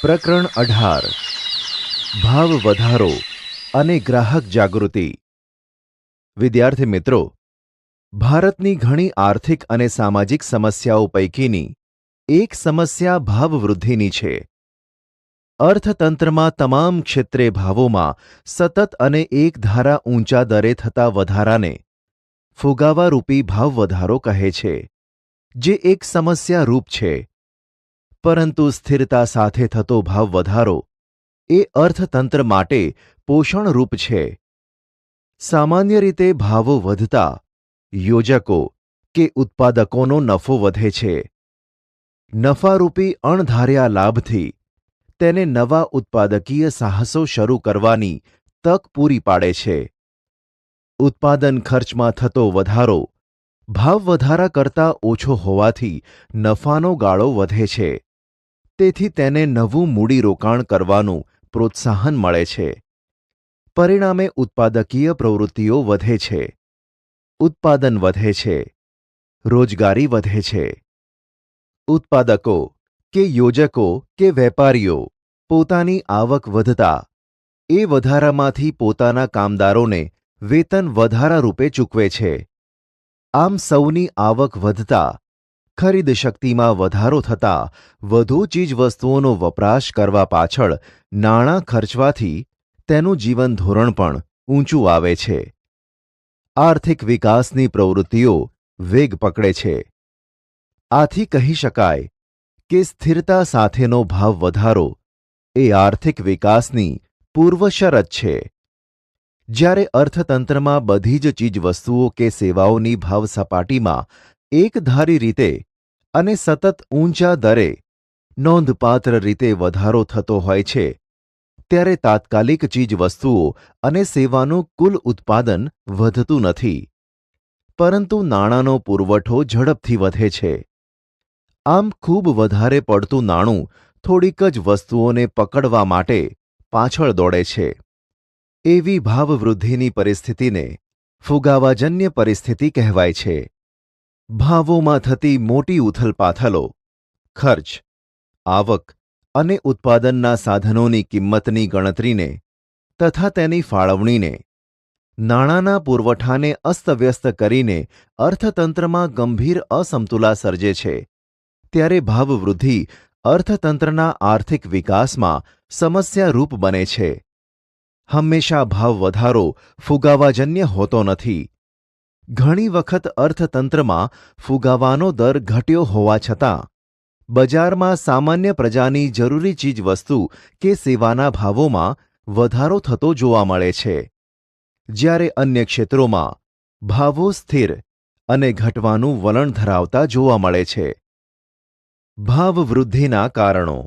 પ્રકરણ 18 ભાવ વધારો અને ગ્રાહક જાગૃતિ। વિદ્યાર્થી મિત્રો, ભારતની ઘણી આર્થિક અને સામાજિક સમસ્યાઓ પૈકીની એક સમસ્યા ભાવવૃદ્ધિની છે। અર્થતંત્રમાં તમામ ક્ષેત્રે ભાવોમાં સતત અને એકધારા ઊંચા દરે થતા વધારાને ફુગાવારૂપી ભાવ વધારો કહે છે, જે એક સમસ્યારૂપ છે। પરંતુ સ્થિરતા સાથે થતો ભાવ વધારો એ અર્થતંત્ર માટે પોષણરૂપ છે। સામાન્ય રીતે ભાવો વધતા યોજકો કે ઉત્પાદકોનો નફો વધે છે। નફારૂપી અણધાર્યા લાભથી તેને નવા ઉત્પાદકીય સાહસો શરૂ કરવાની તક પૂરી પાડે છે। ઉત્પાદન ખર્ચમાં થતો વધારો ભાવ વધારા કરતાં ઓછો હોવાથી નફાનો ગાળો વધે છે। તેથી તેને નવું મૂડીરોકાણ કરવાનું પ્રોત્સાહન મળે છે। પરિણામે ઉત્પાદકીય પ્રવૃત્તિઓ વધે છે, ઉત્પાદન વધે છે, રોજગારી વધે છે। ઉત્પાદકો કે યોજકો કે વેપારીઓ પોતાની આવક વધતા એ વધારામાંથી પોતાના કામદારોને વેતન વધારા રૂપે ચૂકવે છે। આમ સૌની આવક વધતા ખરીદ શક્તિમાં વધારો થતાં વધુ ચીજવસ્તુઓનો વપરાશ કરવા પાછળ નાણાં ખર્ચવાથી તેનું જીવન ધોરણ પણ ઊંચું આવે છે। આર્થિક વિકાસની પ્રવૃત્તિઓ વેગ પકડે છે। આથી કહી શકાય કે સ્થિરતા સાથેનો ભાવ વધારો એ આર્થિક વિકાસની પૂર્વશરત છે। જ્યારે અર્થતંત્રમાં બધી જ ચીજવસ્તુઓ કે સેવાઓની ભાવ સપાટીમાં એકધારી રીતે અને સતત ઊંચા દરે નોંધપાત્ર રીતે વધારો થતો હોય છે, ત્યારે તાત્કાલિક ચીજવસ્તુઓ અને સેવાનું કુલ ઉત્પાદન વધતું નથી, પરંતુ નાણાંનો પુરવઠો ઝડપથી વધે છે। આમ ખૂબ વધારે પડતું નાણું થોડીક જ વસ્તુઓને પકડવા માટે પાછળ દોડે છે। એવી ભાવવૃદ્ધિની પરિસ્થિતિને ફુગાવાજન્ય પરિસ્થિતિ કહેવાય છે। ભાવોમાં થતી મોટી ઉથલપાથલો ખર્ચ, આવક અને ઉત્પાદનના સાધનોની કિંમતની ગણતરીને તથા તેની ફાળવણીને, નાણાંના પુરવઠાને અસ્તવ્યસ્ત કરીને અર્થતંત્રમાં ગંભીર અસમતુલા સર્જે છે। ત્યારે ભાવવૃદ્ધિ અર્થતંત્રના આર્થિક વિકાસમાં સમસ્યારૂપ બને છે। હંમેશા ભાવ વધારો ફુગાવાજન્ય હોતો નથી। ઘણી વખત અર્થતંત્રમાં ફુગાવાનો દર ઘટ્યો હોવા છતાં બજારમાં સામાન્ય પ્રજાની જરૂરી ચીજવસ્તુ કે સેવાના ભાવોમાં વધારો થતો જોવા મળે છે, જ્યારે અન્ય ક્ષેત્રોમાં ભાવો સ્થિર અને ઘટવાનું વલણ ધરાવતા જોવા મળે છે। ભાવવૃદ્ધિના કારણો।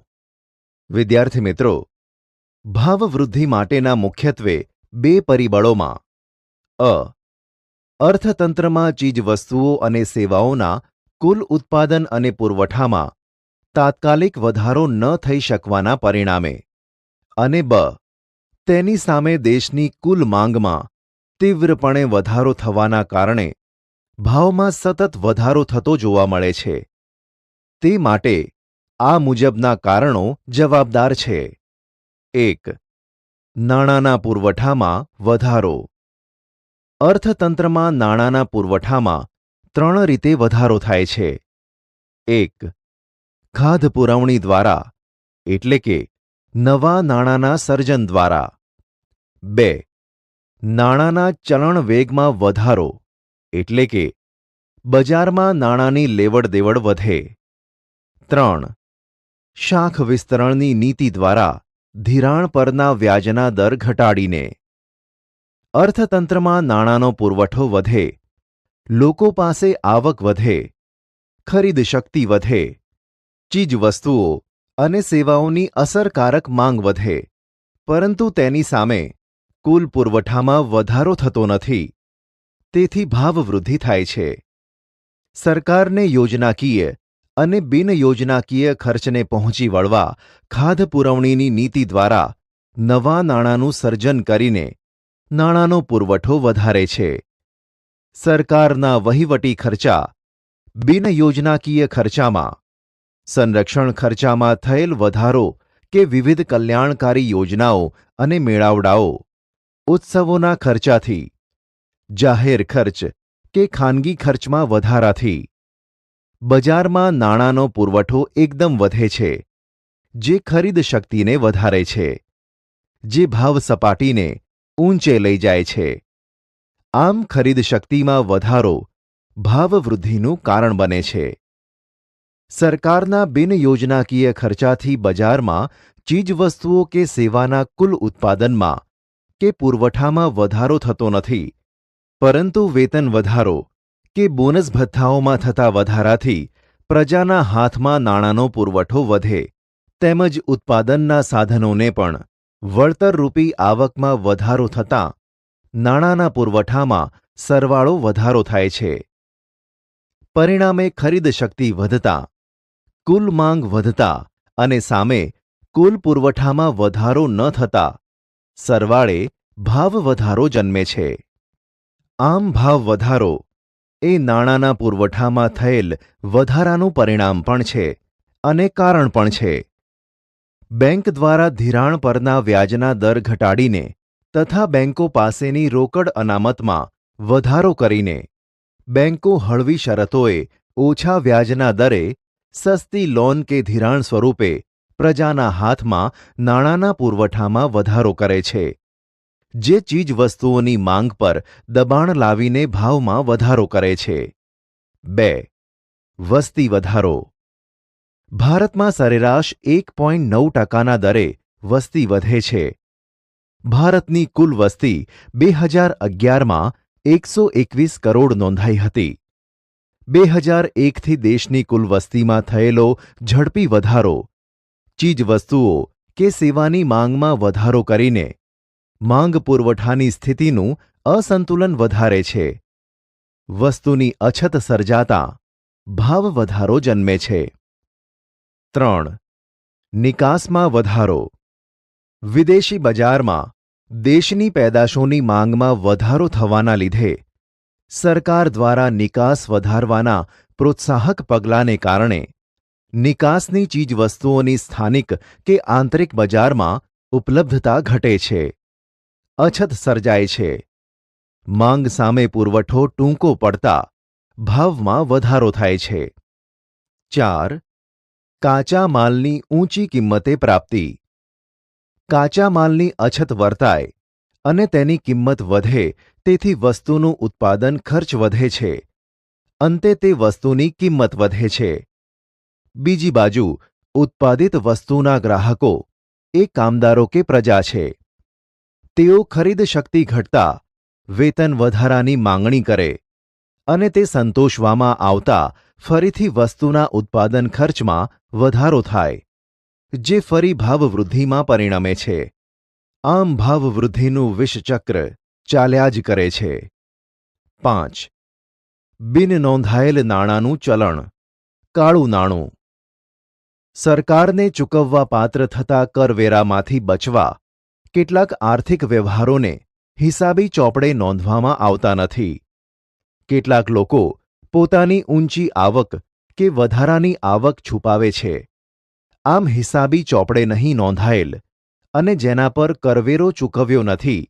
વિદ્યાર્થી મિત્રો, ભાવવૃદ્ધિ માટેના મુખ્યત્વે બે પરિબળોમાં અર્થતંત્રમાં ચીજવસ્તુઓ અને સેવાઓના કુલ ઉત્પાદન અને પુરવઠામાં તાત્કાલિક વધારો ન થઈ શકવાના પરિણામે અને તેની સામે દેશની કુલ માંગમાં તીવ્રપણે વધારો થવાના કારણે ભાવમાં સતત વધારો થતો જોવા મળે છે। તે માટે આ મુજબના કારણો જવાબદાર છે। 1. નાણાંના પુરવઠામાં વધારો। અર્થતંત્રમાં નાણાંના પુરવઠામાં 3 રીતે વધારો થાય છે। 1. ખાધ પુરવણી દ્વારા, એટલે કે નવા નાણાંના સર્જન દ્વારા। 2. નાણાંના ચલણ વેગમાં વધારો, એટલે કે બજારમાં નાણાંની લેવડ દેવડ વધે। 3. શાખ વિસ્તરણની નીતિ દ્વારા ધિરાણ પરના વ્યાજના દર ઘટાડીને। અર્થતંત્રમાં નાણાંનો પુરવઠો વધે, લોકો પાસે આવક વધે, ખરીદ શક્તિ વધે, ચીજવસ્તુઓ અને સેવાઓની અસરકારક માંગ વધે, પરંતુ તેની સામે કુલ પુરવઠામાં વધારો થતો નથી। તેથી ભાવવૃદ્ધિ થાય છે। સરકારને યોજનાકીય અને બિનયોજનાકીય ખર્ચને પહોંચી વળવા ખાધ પુરવણીની નીતિ દ્વારા નવા નાણાંનું સર્જન કરીને નાણાંનો પુરવઠો વધારે છે। સરકારના વહીવટી ખર્ચા બિનયોજનાકીય ખર્ચામાં, સંરક્ષણ ખર્ચામાં થયેલ વધારો કે વિવિધ કલ્યાણકારી યોજનાઓ અને મેળાવડાઓ, ઉત્સવોના ખર્ચાથી, જાહેર ખર્ચ કે ખાનગી ખર્ચમાં વધારાથી, બજારમાં નાણાંનો પુરવઠો એકદમ વધે છે, જે ખરીદ શક્તિને વધારે છે, જે ભાવ સપાટીને ઊંચે લઈ જાય છે. આમ ખરીદ શક્તિમાં વધારો ભાવવૃદ્ધિનું કારણ બને છે. સરકારના બિનયોજનાકીય ખર્ચાથી બજારમાં ચીજવસ્તુઓ કે સેવાના કુલ ઉત્પાદનમાં કે પુરવઠામાં વધારો થતો નથી, પરંતુ વેતન વધારો કે બોનસ ભથ્થાઓમાં થતા વધારાથી પ્રજાના હાથમાં નાણાંનો પુરવઠો વધે, તેમજ ઉત્પાદનના સાધનોને પણ વળતરરૂપી આવકમાં વધારો થતાં નાણાંના પુરવઠામાં સરવાળો વધારો થાય છે. પરિણામે ખરીદ શક્તિ વધતા, કુલ માંગ વધતા અને સામે કુલ પુરવઠામાં વધારો ન થતા સરવાળે ભાવ વધારો જન્મે છે. આમ ભાવ વધારો એ નાણાંના પુરવઠામાં થયેલ વધારાનું પરિણામ પણ છે અને કારણ પણ છે. બેંક દ્વારા ધિરાણ પરના વ્યાજના દર ઘટાડીને તથા બેંકો પાસેની રોકડ અનામતમાં વધારો કરીને બેંકો હળવી શરતોએ ઓછા વ્યાજના દરે સસ્તી લોન કે ધિરાણ સ્વરૂપે પ્રજાના હાથમાં નાણાંના પુરવઠામાં વધારો કરે છે, જે ચીજવસ્તુઓની માંગ પર દબાણ લાવીને ભાવમાં વધારો કરે છે. 2. વસ્તી વધારો. ભારતમાં સરેરાશ 1.9% દરે વસ્તી વધે છે. ભારતની કુલ વસ્તી 2011માં 121 કરોડ નોંધાઈ હતી. 2001થી દેશની કુલ વસ્તીમાં થયેલો ઝડપી વધારો ચીજવસ્તુઓ કે સેવાની માંગમાં વધારો કરીને માંગ પુરવઠાની સ્થિતિનું અસંતુલન વધારે છે. વસ્તુની અછત સર્જાતા ભાવ વધારો જન્મે છે. 3. નિકાસમાં વધારો. વિદેશી બજારમાં દેશની પેદાશોની માંગમાં વધારો થવાના લીધે સરકાર દ્વારા નિકાસ વધારવાના પ્રોત્સાહક પગલાંને કારણે નિકાસની ચીજવસ્તુઓની સ્થાનિક કે આંતરિક બજારમાં ઉપલબ્ધતા ઘટે છે, અછત સર્જાય છે. માંગ સામે પુરવઠો ટૂંકો પડતા ભાવમાં વધારો થાય છે. 4. કાચા માલની ઊંચી કિંમતે પ્રાપ્તિ. કાચા માલની અછત વર્તાય અને તેની કિંમત વધે તેથી વસ્તુનું ઉત્પાદન ખર્ચ વધે છે. અંતે તે વસ્તુની કિંમત વધે છે. બીજી બાજુ ઉત્પાદિત વસ્તુના ગ્રાહકો એ કામદારો કે પ્રજા છે. તેઓ ખરીદ શક્તિ ઘટતા વેતન વધારાની માંગણી કરે અને તે સંતોષવામાં આવતા ફરીથી વસ્તુના ઉત્પાદન ખર્ચમાં વધારો થાય, જે ફરી ભાવવૃદ્ધિમાં પરિણમે છે. આમ ભાવવૃદ્ધિનું વિષચક્ર ચાલ્યા જ કરે છે. 5. બિન નોંધાયેલ નાણાંનું ચલણ, કાળું નાણું. સરકારને ચૂકવવા પાત્ર થતા કરવેરામાંથી બચવા કેટલાક આર્થિક વ્યવહારોને હિસાબી ચોપડે નોંધવામાં આવતા નથી. કેટલાક લોકો પોતાની ઊંચી આવક કે વધારાની આવક છુપાવે છે. આમ હિસાબી ચોપડે નહીં નોંધાયેલ અને જેના પર કરવેરો ચૂકવ્યો નથી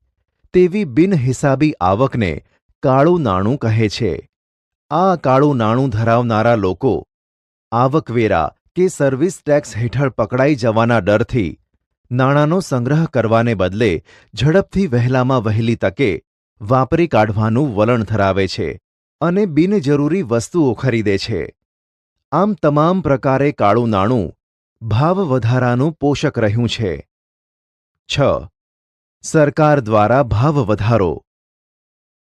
તેવી બિનહિસાબી આવકને કાળું નાણું કહે છે. આ કાળું નાણું ધરાવનારા લોકો આવકવેરા કે સર્વિસ ટેક્સ હેઠળ પકડાઈ જવાના ડરથી નાણાંનો સંગ્રહ કરવાને બદલે ઝડપથી વહેલામાં વહેલી તકે વાપરી કાઢવાનું વલણ ધરાવે છે અને બિનજરૂરી વસ્તુઓ ખરીદે છે. આમ તમામ પ્રકારે કાળું નાણું ભાવ વધારાનું પોષક રહ્યું છે. 6. સરકાર દ્વારા ભાવ વધારો.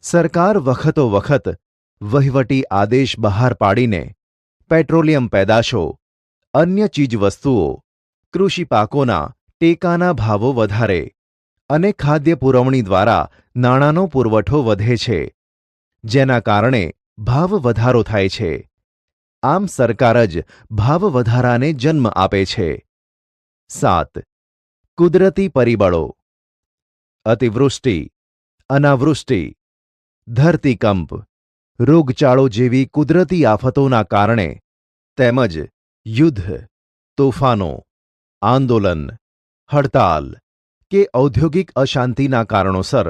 સરકાર વખતો વખત વહીવટી આદેશ બહાર પાડીને પેટ્રોલિયમ પેદાશો, અન્ય ચીજવસ્તુઓ, કૃષિ પાકોના ટેકાના ભાવો વધારે અને ખાદ્ય પુરવણી દ્વારા નાણાંનો પુરવઠો વધે છે, જેના કારણે ભાવ વધારો થાય છે. આમ સરકાર જ ભાવ વધારાને જન્મ આપે છે. 7. કુદરતી પરિબળો. અતિવૃષ્ટિ, અનાવૃષ્ટિ, ધરતીકંપ, રોગચાળો જેવી કુદરતી આફતોના કારણે તેમજ યુદ્ધ, તોફાનો, આંદોલન, હડતાલ કે ઔદ્યોગિક અશાંતિના કારણોસર,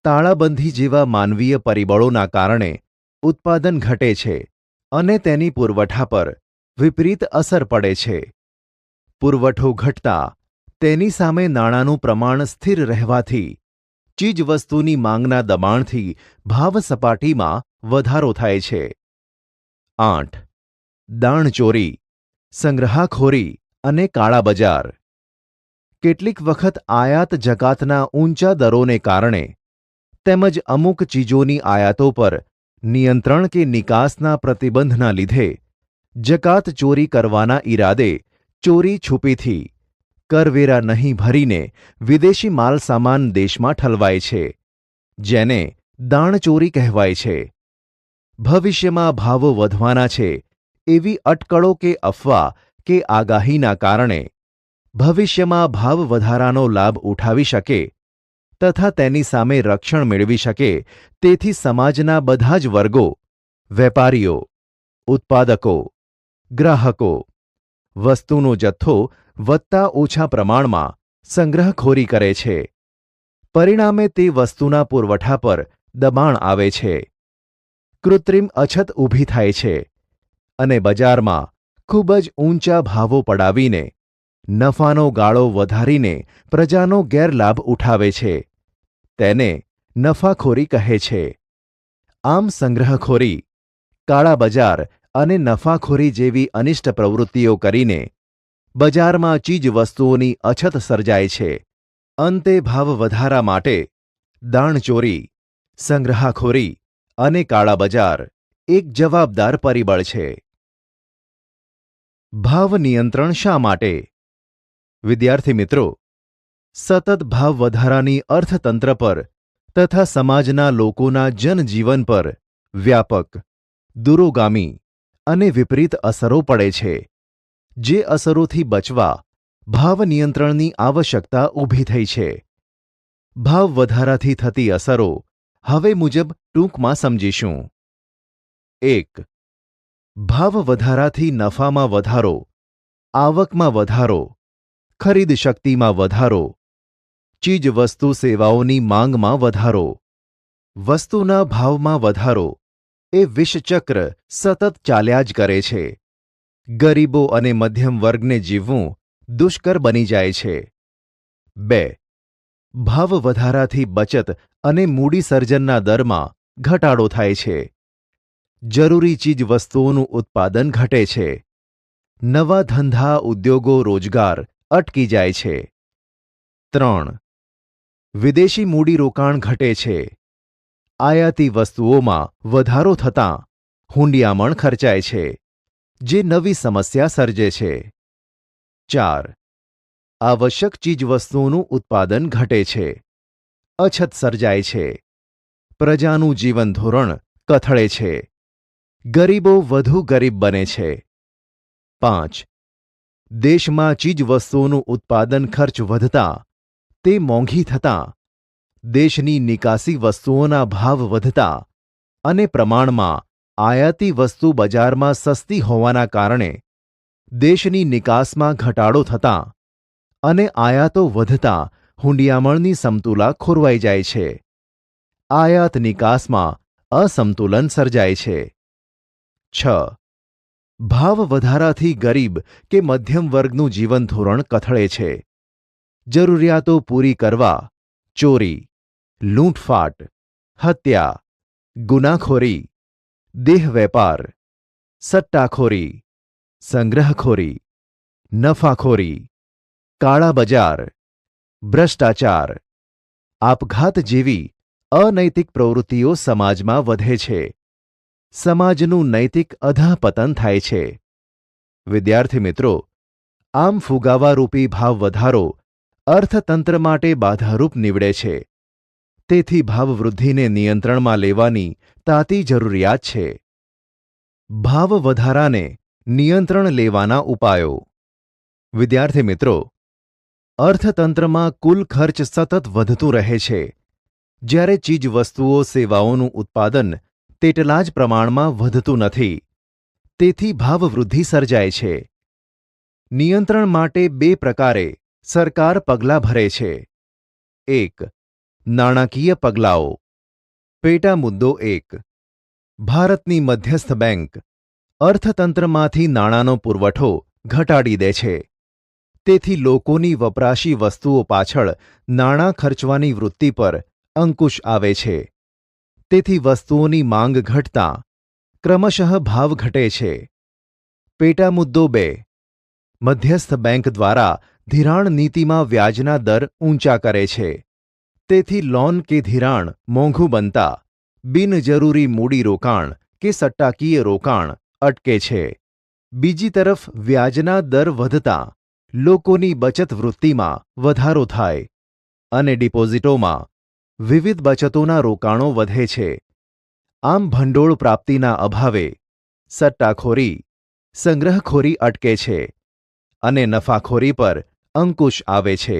તાળાબંધી જેવા માનવીય પરિબળોના કારણે ઉત્પાદન ઘટે છે અને તેની પુરવઠા પર વિપરીત અસર પડે છે. પુરવઠો ઘટતા તેની સામે નાણાંનું પ્રમાણ સ્થિર રહેવાથી ચીજવસ્તુની માંગના દબાણથી ભાવ સપાટીમાં વધારો થાય છે. 8. દાણચોરી, સંગ્રહખોરી અને કાળાબજાર. કેટલીક વખત આયાત જકાતના ઊંચા દરોને કારણે તેમજ અમુક ચીજોની આયાતો પર નિયંત્રણ કે નિકાસના પ્રતિબંધના લીધે જકાત ચોરી કરવાના ઈરાદે ચોરી છુપીથી કરવેરા નહીં ભરીને વિદેશી માલસામાન દેશમાં ઠલવાય છે, જેને દાણચોરી કહેવાય છે. ભવિષ્યમાં ભાવો વધવાના છે એવી અટકળો કે અફવા કે આગાહીના કારણે ભવિષ્યમાં ભાવ વધારાનો લાભ ઉઠાવી શકે તથા તેની સામે રક્ષણ મેળવી શકે તેથી સમાજના બધા જ વર્ગો, વેપારીઓ, ઉત્પાદકો, ગ્રાહકો વસ્તુનો જથ્થો વધતા ઓછા પ્રમાણમાં સંગ્રહખોરી કરે છે. પરિણામે તે વસ્તુના પુરવઠા પર દબાણ આવે છે, કૃત્રિમ અછત ઊભી થાય છે અને બજારમાં ખૂબ જ ઊંચા ભાવો પડાવીને નફાનો ગાળો વધારીને પ્રજાનો ગેરલાભ ઉઠાવે છે. તેને નફાખોરી કહે છે. આમ સંગ્રહખોરી, કાળાબજાર અને નફાખોરી જેવી અનિષ્ટ પ્રવૃત્તિઓ કરીને બજારમાં ચીજવસ્તુઓની અછત સર્જાય છે. અંતે ભાવ વધારા માટે દાણચોરી, સંગ્રહખોરી અને કાળાબજાર એક જવાબદાર પરિબળ છે. ભાવ નિયંત્રણ શા માટે? વિદ્યાર્થી મિત્રો, સતત ભાવ વધારાની અર્થતંત્ર પર તથા સમાજના લોકોના જનજીવન પર વ્યાપક, દૂરોગામી અને વિપરીત અસરો પડે છે. જે અસરોથી બચવા ભાવ નિયંત્રણની આવશ્યકતા ઊભી થઈ છે. ભાવ વધારાથી થતી અસરો હવે મુજબ ટૂંકમાં સમજીશું. 1. ભાવ વધારાથી નફામાં વધારો, આવકમાં વધારો, ખરીદ શક્તિમાં વધારો, ચીજવસ્તુ સેવાઓની માંગમાં વધારો. વસ્તુના ભાવમાં વધારો એ વિષચક્ર સતત ચાલ્યા જ કરે છે. ગરીબો અને મધ્યમ વર્ગને જીવવું દુષ્કર બની જાય છે. 2. ભાવ વધારાથી બચત અને મૂડી સર્જનના દરમાં ઘટાડો થાય છે. જરૂરી ચીજવસ્તુઓનું ઉત્પાદન ઘટે છે. નવા ધંધા, ઉદ્યોગો, રોજગાર અટકી જાય છે. 3. વિદેશી મૂડીરોકાણ ઘટે છે. આયાતી વસ્તુઓમાં વધારો થતાં હુંડિયામણ ખર્ચાય છે, જે નવી સમસ્યા સર્જે છે. 4. આવશ્યક ચીજવસ્તુઓનું ઉત્પાદન ઘટે છે. અછત સર્જાય છે. પ્રજાનું જીવન ધોરણ કથળે છે. ગરીબો વધુ ગરીબ બને છે. 5. દેશમાં ચીજવસ્તુઓનું ઉત્પાદન ખર્ચ વધતા તે મોંઘી થતાં દેશની નિકાસી વસ્તુઓના ભાવ વધતા અને પ્રમાણમાં આયાતી વસ્તુ બજારમાં સસ્તી હોવાના કારણે દેશની નિકાસમાં ઘટાડો થતાં અને આયાતો વધતા હુંડિયામણની સમતુલા ખોરવાઈ જાય છે. આયાત નિકાસમાં અસમતુલન સર્જાય છે. 6. ભાવ વધારાથી ગરીબ કે મધ્યમ વર્ગનું જીવન ધોરણ કથળે છે. જરૂરિયાતો પૂરી કરવા ચોરી, લૂંટફાટ, હત્યા, ગુનાખોરી, દેહ વેપાર, સટ્ટાખોરી, સંગ્રહખોરી, નફાખોરી, કાળાબજાર, ભ્રષ્ટાચાર, આપઘાત જેવી અનૈતિક પ્રવૃત્તિઓ સમાજમાં વધે છે. સમાજનું નૈતિક અધઃપતન થાય છે. વિદ્યાર્થી મિત્રો, આમ ફુગાવારૂપી ભાવ વધારો અર્થતંત્ર માટે બાધારૂપ નીવડે છે. તેથી ભાવવૃદ્ધિને નિયંત્રણમાં લેવાની તાતી જરૂરિયાત છે. ભાવ વધારાને નિયંત્રણ લેવાના ઉપાયો. વિદ્યાર્થી મિત્રો, અર્થતંત્રમાં કુલ ખર્ચ સતત વધતું રહે છે, જ્યારે ચીજવસ્તુઓ, સેવાઓનું ઉત્પાદન તેટલા જ પ્રમાણમાં વધતું નથી. તેથી ભાવવૃદ્ધિ સર્જાય છે. નિયંત્રણ માટે બે પ્રકારે સરકાર પગલાં ભરે છે. 1. નાણાકીય પગલાઓ. પેટા મુદ્દો 1. ભારતની મધ્યસ્થ બેંક અર્થતંત્રમાંથી નાણાંનો પુરવઠો ઘટાડી દે છે. તેથી લોકોની વપરાશી વસ્તુઓ પાછળ નાણાં ખર્ચવાની વૃત્તિ પર અંકુશ આવે છે. તેથી વસ્તુઓની માંગ ઘટતાં ક્રમશઃ ભાવ ઘટે છે. પેટા મુદ્દો 2. મધ્યસ્થ બેંક દ્વારા ધિરાણ નીતિમાં વ્યાજના દર ઊંચા કરે છે. તેથી લોન કે ધિરાણ મોંઘું બનતા બિનજરૂરી મૂડીરોકાણ કે સટ્ટાકીય રોકાણ અટકે છે. બીજી તરફ વ્યાજના દર વધતાં લોકોની બચત વૃત્તિમાં વધારો થાય અને ડિપોઝિટોમાં વિવિધ બચતોના રોકાણો વધે છે. આમ ભંડોળ પ્રાપ્તિના અભાવે સટ્ટાખોરી, સંગ્રહખોરી અટકે છે અને નફાખોરી પર અંકુશ આવે છે.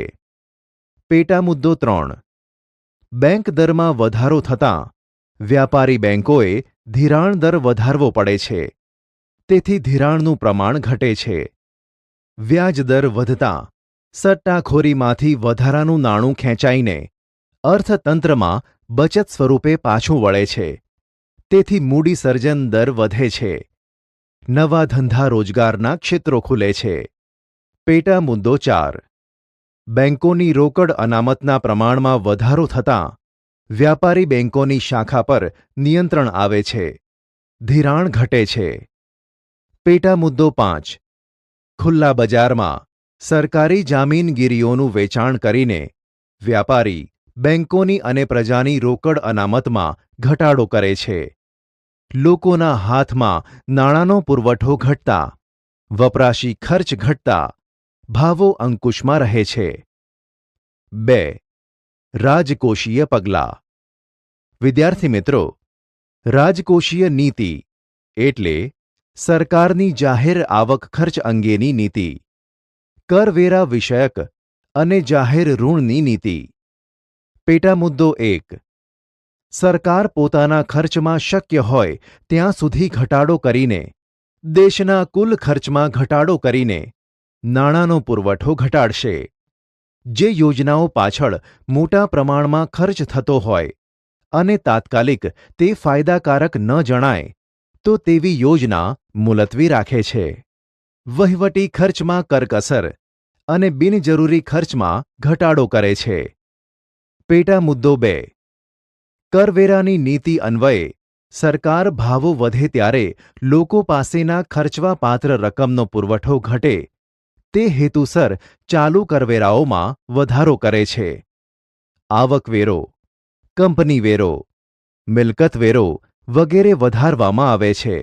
પેટા મુદ્દો 3. બેંક દરમાં વધારો થતાં વ્યાપારી બેંકોએ ધિરાણ દર વધારવો પડે છે. તેથી ધિરાણનું પ્રમાણ ઘટે છે. વ્યાજ દર વધતાં સટ્ટાખોરીમાંથી વધારાનું નાણું ખેંચાઈને અર્થતંત્રમાં બચત સ્વરૂપે પાછું વળે છે. તેથી મૂડી સર્જન દર વધે છે. નવા ધંધા રોજગારના ક્ષેત્રો ખુલે છે. પેટા મુદ્દો 4. બેંકોની રોકડ અનામતના પ્રમાણમાં વધારો થતાં વ્યાપારી બેંકોની શાખા પર નિયંત્રણ આવે છે. ધિરાણ ઘટે છે. પેટા મુદ્દો 5. ખુલ્લા બજારમાં સરકારી જામીનગીરીઓનું વેચાણ કરીને વ્યાપારી બેંકોની અને પ્રજાની રોકડ અનામતમાં ઘટાડો કરે છે. લોકોના હાથમાં નાણાંનો પુરવઠો ઘટતા વપરાશી ખર્ચ ઘટતા ભાવો અંકુશમાં રહે છે. 2. રાજકોષીય પગલાં. વિદ્યાર્થી મિત્રો, રાજકોષીય નીતિ એટલે સરકારની જાહેર આવક ખર્ચ અંગેની નીતિ, કરવેરા વિષયક અને જાહેર ઋણની નીતિ. પેટા મુદ્દો 1. સરકાર પોતાના ખર્ચમાં શક્ય હોય ત્યાં સુધી ઘટાડો કરીને દેશના કુલ ખર્ચમાં ઘટાડો કરીને નાણાંનો પુરવઠો ઘટાડશે. જે યોજનાઓ પાછળ મોટા પ્રમાણમાં ખર્ચ થતો હોય અને તાત્કાલિક તે ફાયદાકારક ન જણાય તો તેવી યોજના મુલતવી રાખે છે. વહીવટી ખર્ચમાં કરકસર અને બિનજરૂરી ખર્ચમાં ઘટાડો કરે છે. પેટા મુદ્દો 2. કરવેરાની નીતિ અન્વયે સરકાર ભાવો વધે ત્યારે લોકો પાસેના ખર્ચવાપાત્ર રકમનો પુરવઠો ઘટે તે હેતુસર ચાલુ કરવેરાઓમાં વધારો કરે છે. આવકવેરો, કંપની વેરો, મિલકત વેરો વગેરે વધારવામાં આવે છે.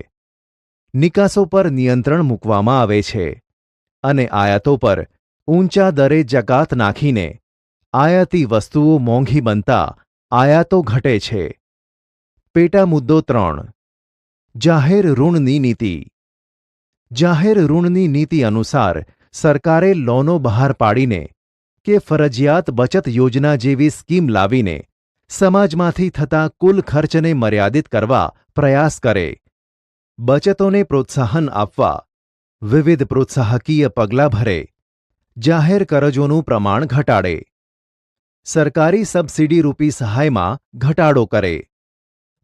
નિકાસો પર નિયંત્રણ મૂકવામાં આવે છે અને આયાતો પર ઊંચા દરે જકાત નાખીને આયાતી વસ્તુઓ મોંઘી બનતા આયાતો ઘટે છે. પેટા મુદ્દો 3. જાહેર ઋણની નીતિ. જાહેર ઋણની નીતિ અનુસાર સરકારે લોનો બહાર પાડીને કે ફરજિયાત બચત યોજના જેવી સ્કીમ લાવીને સમાજમાંથી થતા કુલ ખર્ચને મર્યાદિત કરવા પ્રયાસ કરે. બચતોને પ્રોત્સાહન આપવા વિવિધ પ્રોત્સાહકીય પગલાં ભરે. જાહેર કરજોનું પ્રમાણ ઘટાડે. સરકારી સબસિડીરૂપી સહાયમાં ઘટાડો કરે.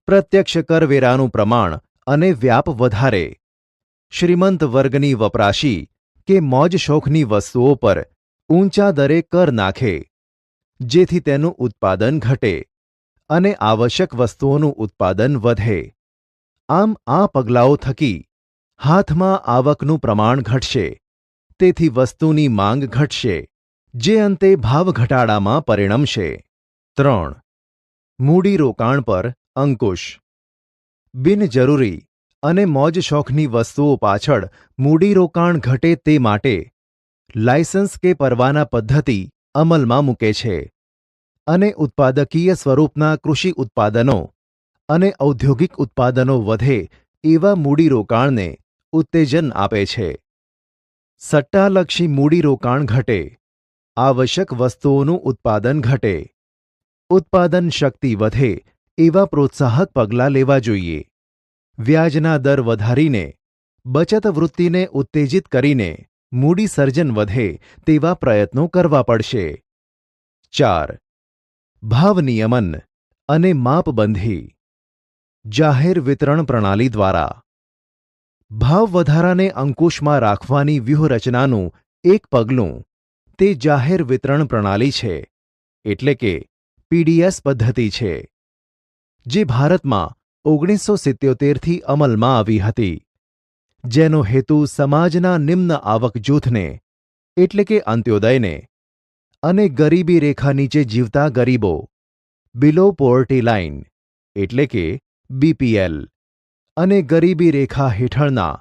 પ્રત્યક્ષ કરવેરાનું પ્રમાણ અને વ્યાપ વધારે. શ્રીમંત વર્ગની વપરાશી કે મોજ શોખની વસ્તુઓ પર ઊંચા દરે કર નાખે, જેથી તેનું ઉત્પાદન ઘટે અને આવશ્યક વસ્તુઓનું ઉત્પાદન વધે. આમ આ પગલાઓ થકી હાથમાં આવકનું પ્રમાણ ઘટશે, તેથી વસ્તુની માંગ ઘટશે, જે અંતે ભાવ ઘટાડામાં પરિણમશે. 3. મૂડીરોકાણ પર અંકુશ. બિનજરૂરી અને મોજ શોખની વસ્તુઓ પાછળ મૂડીરોકાણ ઘટે તે માટે લાયસન્સ કે પરવાના પદ્ધતિ અમલમાં મૂકે છે અને ઉત્પાદકીય સ્વરૂપના કૃષિ ઉત્પાદનો અને ઔદ્યોગિક ઉત્પાદનો વધે એવા મૂડીરોકાણને ઉત્તેજન આપે છે. સટ્ટાલક્ષી મૂડીરોકાણ ઘટે. આવશ્યક વસ્તુઓનું ઉત્પાદન ઘટે. ઉત્પાદન શક્તિ વધે એવા પ્રોત્સાહક પગલાં લેવા જોઈએ. વ્યાજના દર વધારીને બચત વૃત્તિને ઉત્તેજિત કરીને મૂડી સર્જન વધે તેવા પ્રયત્નો કરવા પડશે. 4. ભાવ નિયમન અને માપબંધી. જાહેર વિતરણ પ્રણાલી દ્વારા ભાવ વધારાને અંકુશમાં રાખવાની વ્યૂહરચનાનું એક પગલું તે જાહેર વિતરણ પ્રણાલી છે, એટલે કે પીડીએસ પદ્ધતિ છે, જે ભારતમાં 1977થી અમલમાં આવી હતી, જેનો હેતુ સમાજના નિમ્ન આવક જૂથને એટલે કે અંત્યોદયને અને ગરીબી રેખા નીચે જીવતા ગરીબો બિલો પોવર્ટી લાઇન એટલે કે બીપીએલ અને ગરીબી રેખા હેઠળના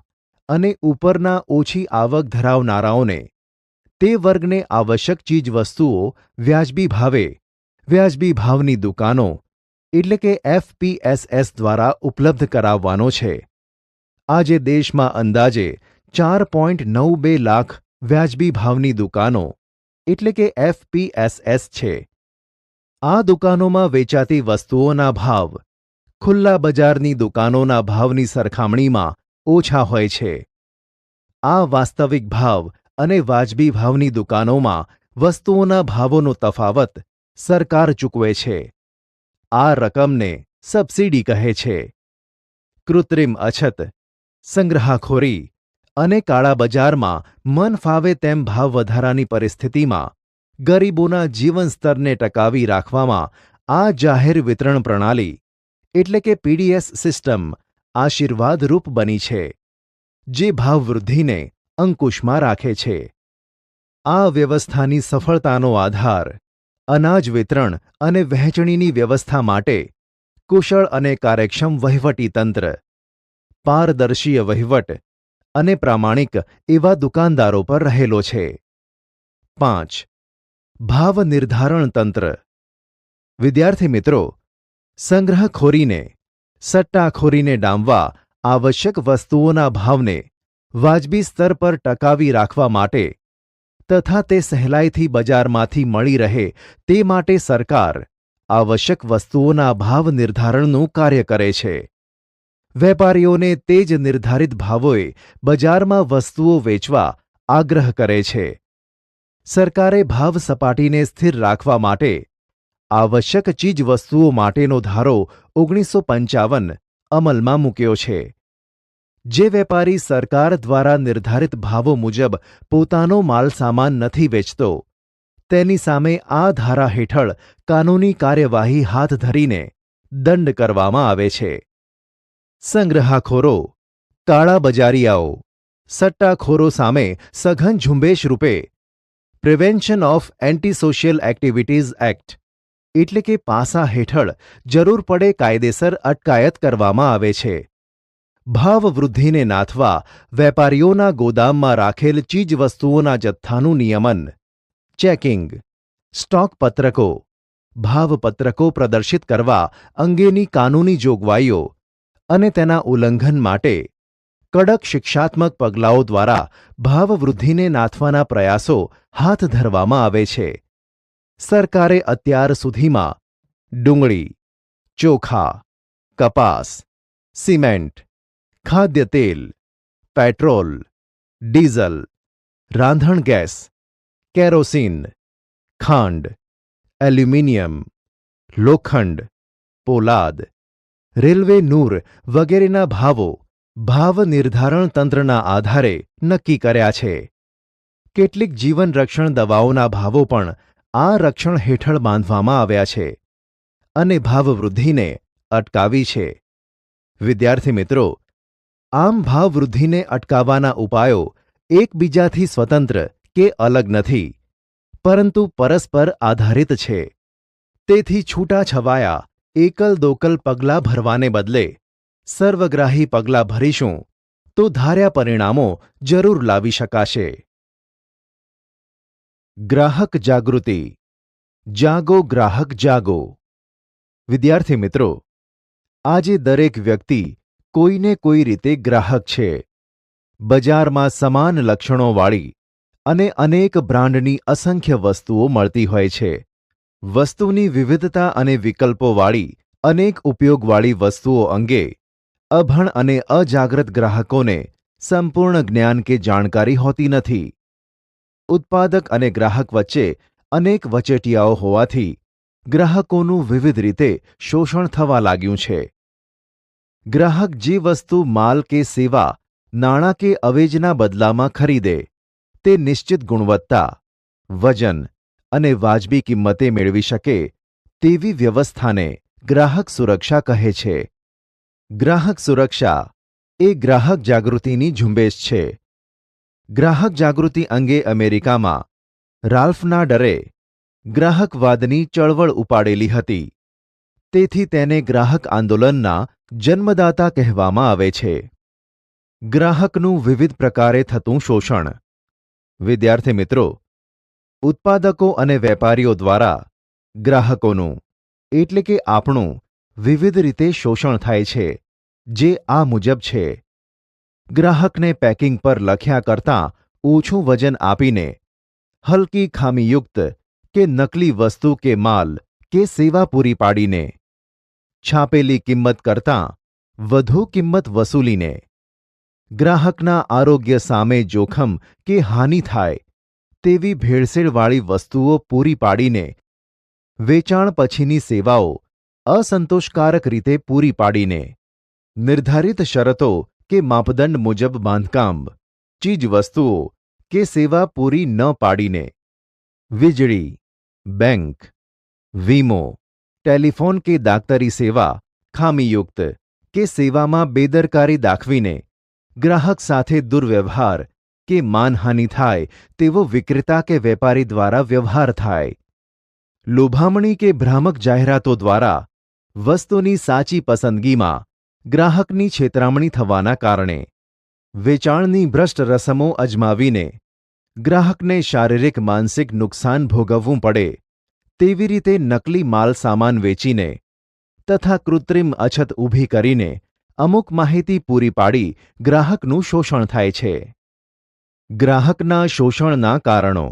અને ઉપરના ઓછી આવક ધરાવનારાઓને તે વર્ગને આવશ્યક ચીજવસ્તુઓ વ્યાજબી ભાવે વ્યાજબી ભાવની દુકાનો એટલે કે એફપીએસએસ દ્વારા ઉપલબ્ધ કરાવવાનો છે. આજે દેશમાં અંદાજે 4.92 લાખ વ્યાજબી ભાવની દુકાનો એટલે કે એફપીએસએસ છે. આ દુકાનોમાં વેચાતી વસ્તુઓના ભાવ ખુલ્લા બજારની દુકાનોના ભાવની સરખામણીમાં ઓછા હોય છે. આ વાસ્તવિક ભાવ અને વાજબી ભાવની દુકાનોમાં વસ્તુઓના ભાવોનો તફાવત સરકાર ચૂકવે છે. આ રકમને સબસિડી કહે છે. કૃત્રિમ અછત, સંગ્રહખોરી અને કાળા બજારમાં મન ફાવે તેમ ભાવ વધારાની પરિસ્થિતિમાં ગરીબોના જીવન સ્તરને ટકાવી રાખવામાં આ જાહેર વિતરણ પ્રણાલી એટલે કે પીડીએસ સિસ્ટમ આશીર્વાદરૂપ બની છે, જે ભાવવૃદ્ધિને અંકુશમાં રાખે છે. આ વ્યવસ્થાની સફળતાનો આધાર અનાજ વિતરણ અને વહેંચણીની વ્યવસ્થા માટે કુશળ અને કાર્યક્ષમ વહીવટીતંત્ર, પારદર્શીય વહીવટ અને પ્રામાણિક એવા દુકાનદારો પર રહેલો છે. 5. ભાવ નિર્ધારણ તંત્ર. વિદ્યાર્થી મિત્રો, સંગ્રહખોરીને, સટ્ટાખોરીને ડામવા આવશ્યક વસ્તુઓના ભાવને વાજબી સ્તર પર ટકાવી રાખવા માટે તથા તે સહેલાઈથી બજારમાંથી મળી રહે તે માટે સરકાર આવશ્યક વસ્તુઓના ભાવ નિર્ધારણનું કાર્ય કરે છે. વેપારીઓને તે જ નિર્ધારિત ભાવોએ બજારમાં વસ્તુઓ વેચવા આગ્રહ કરે છે. સરકારે ભાવ સપાટીને સ્થિર રાખવા માટે આવશ્યક ચીજવસ્તુઓ માટેનો ધારો 1955 અમલમાં મૂક્યો છે. જે વેપારી સરકાર દ્વારા નિર્ધારિત ભાવો મુજબ પોતાનો માલસામાન નથી વેચતો, તેની સામે આ ધારા હેઠળ કાનૂની કાર્યવાહી હાથ ધરીને દંડ કરવામાં આવે છે. સંગ્રહખોરો, કાળા બજારીયાઓ, સટ્ટાખોરો સામે સઘન ઝુંબેશ રૂપે prevention of anti social activities act એટલે કે પાસા હેઠળ જરૂર પડે કાયદેસર અટકાયત કરવામાં આવે છે. ભાવ વૃદ્ધિને નાથવા વેપારીઓના ગોદામમાં રાખેલ ચીજવસ્તુઓના જથ્થાનું નિયમન, ચેકિંગ, સ્ટોક પત્રકો, ભાવપત્રકો પ્રદર્શિત કરવા અંગેની કાનૂની જોગવાઈઓ અને તેના ઉલ્લંઘન માટે કડક શિક્ષાત્મક પગલાઓ દ્વારા ભાવવૃદ્ધિને નાથવાના પ્રયાસો હાથ ધરવામાં આવે છે. સરકારે અત્યાર સુધીમાં ડુંગળી, ચોખા, કપાસ, સિમેન્ટ, ખાદ્ય તેલ, પેટ્રોલ, ડીઝલ, રાંધણ ગેસ, કેરોસીન, ખાંડ, એલ્યુમિનિયમ, લોખંડ, પોલાદ, રેલવે નૂર વગેરેના ભાવો ભાવ નિર્ધારણ તંત્રના આધારે નક્કી કર્યા છે. કેટલીક જીવન રક્ષણ દવાઓના ભાવો પણ આ રક્ષણ હેઠળ બાંધવામાં આવ્યા છે અને ભાવવૃદ્ધિને અટકાવી છે. વિદ્યાર્થી મિત્રો, આમ ભાવવૃદ્ધિને અટકાવવાના ઉપાયો એકબીજાથી સ્વતંત્ર કે અલગ નથી, પરંતુ પરસ્પર આધારિત છે. તેથી છૂટાછવાયા એકલ દોકલ પગલાં ભરવાને બદલે સર્વગ્રાહી પગલાં ભરીશું તો ધાર્યા પરિણામો જરૂર લાવી શકાશે. ગ્રાહક જાગૃતિ. જાગો ગ્રાહક જાગો. વિદ્યાર્થી મિત્રો, આજે દરેક વ્યક્તિ કોઈને કોઈ રીતે ગ્રાહક છે. બજારમાં સમાન લક્ષણોવાળી અને અનેક બ્રાન્ડની અસંખ્ય વસ્તુઓ મળતી હોય છે. વસ્તુની વિવિધતા અને વિકલ્પોવાળી અનેક ઉપયોગવાળી વસ્તુઓ અંગે અભણ અને અજાગ્રત ગ્રાહકોને સંપૂર્ણ જ્ઞાન કે જાણકારી હોતી નથી. ઉત્પાદક અને ગ્રાહક વચ્ચે અનેક વચેટિયાઓ હોવાથી ગ્રાહકોનું વિવિધ રીતે શોષણ થવા લાગ્યું છે. ગ્રાહક જે વસ્તુ માલ કે સેવા નાણાં કે અવેજના બદલામાં ખરીદે તે નિશ્ચિત ગુણવત્તા, વજન અને વાજબી કિંમતે મેળવી શકે તેવી વ્યવસ્થાને ગ્રાહક સુરક્ષા કહે છે. ગ્રાહક સુરક્ષા એ ગ્રાહક જાગૃતિની ઝુંબેશ છે. ગ્રાહક જાગૃતિ અંગે અમેરિકામાં રાલ્ફ નાડરે ગ્રાહકવાદની ચળવળ ઉપાડેલી હતી. તેથી તેને ગ્રાહક આંદોલનના જન્મદાતા કહેવામાં આવે છે. ગ્રાહકનું વિવિધ પ્રકારે થતું શોષણ. વિદ્યાર્થી મિત્રો, ઉત્પાદકો અને વેપારીઓ દ્વારા ગ્રાહકોનું એટલે કે આપણું વિવિધ રીતે શોષણ થાય છે, જે આ મુજબ છે. ગ્રાહકને પેકિંગ પર લખ્યા કરતાં ઓછું વજન આપીને હલકી ખામીયુક્ત કે નકલી વસ્તુ કે માલ કે સેવા પૂરી પાડીને, છાપેલી કિંમત કરતાં વધુ કિંમત વસૂલીને, ગ્રાહકના આરોગ્ય સામે જોખમ કે હાનિ થાય તેવી ભેળસેળવાળી વસ્તુઓ પૂરી પાડીને, વેચાણ પછીની સેવાઓ અસંતોષકારક રીતે પૂરી પાડીને, નિર્ધારિત શરતો કે માપદંડ મુજબ બાંધકામ, ચીજવસ્તુઓ કે સેવા પૂરી ન પાડીને, વીજળી, બેંક, વીમો, ટેલિફોન કે દાક્તરી સેવા ખામીયુક્ત કે સેવામાં બેદરકારી દાખવીને, ગ્રાહક સાથે દુર્વ્યવહાર કે માનહાનિ થાય તેવો વિક્રેતા કે વેપારી દ્વારા વ્યવહાર થાય, લોભામણી કે ભ્રામક જાહેરાતો દ્વારા વસ્તુની સાચી પસંદગીમાં ગ્રાહકની છેતરામણી થવાના કારણે, વેચાણની ભ્રષ્ટ રસમો અજમાવીને ગ્રાહકને શારીરિક માનસિક નુકસાન ભોગવવું પડે તેવી રીતે નકલી માલ સામાન વેચીને તથા કૃત્રિમ અછત ઊભી કરીને અમુક માહિતી પૂરી પાડી ગ્રાહકનું શોષણ થાય છે. ગ્રાહકના શોષણના કારણો.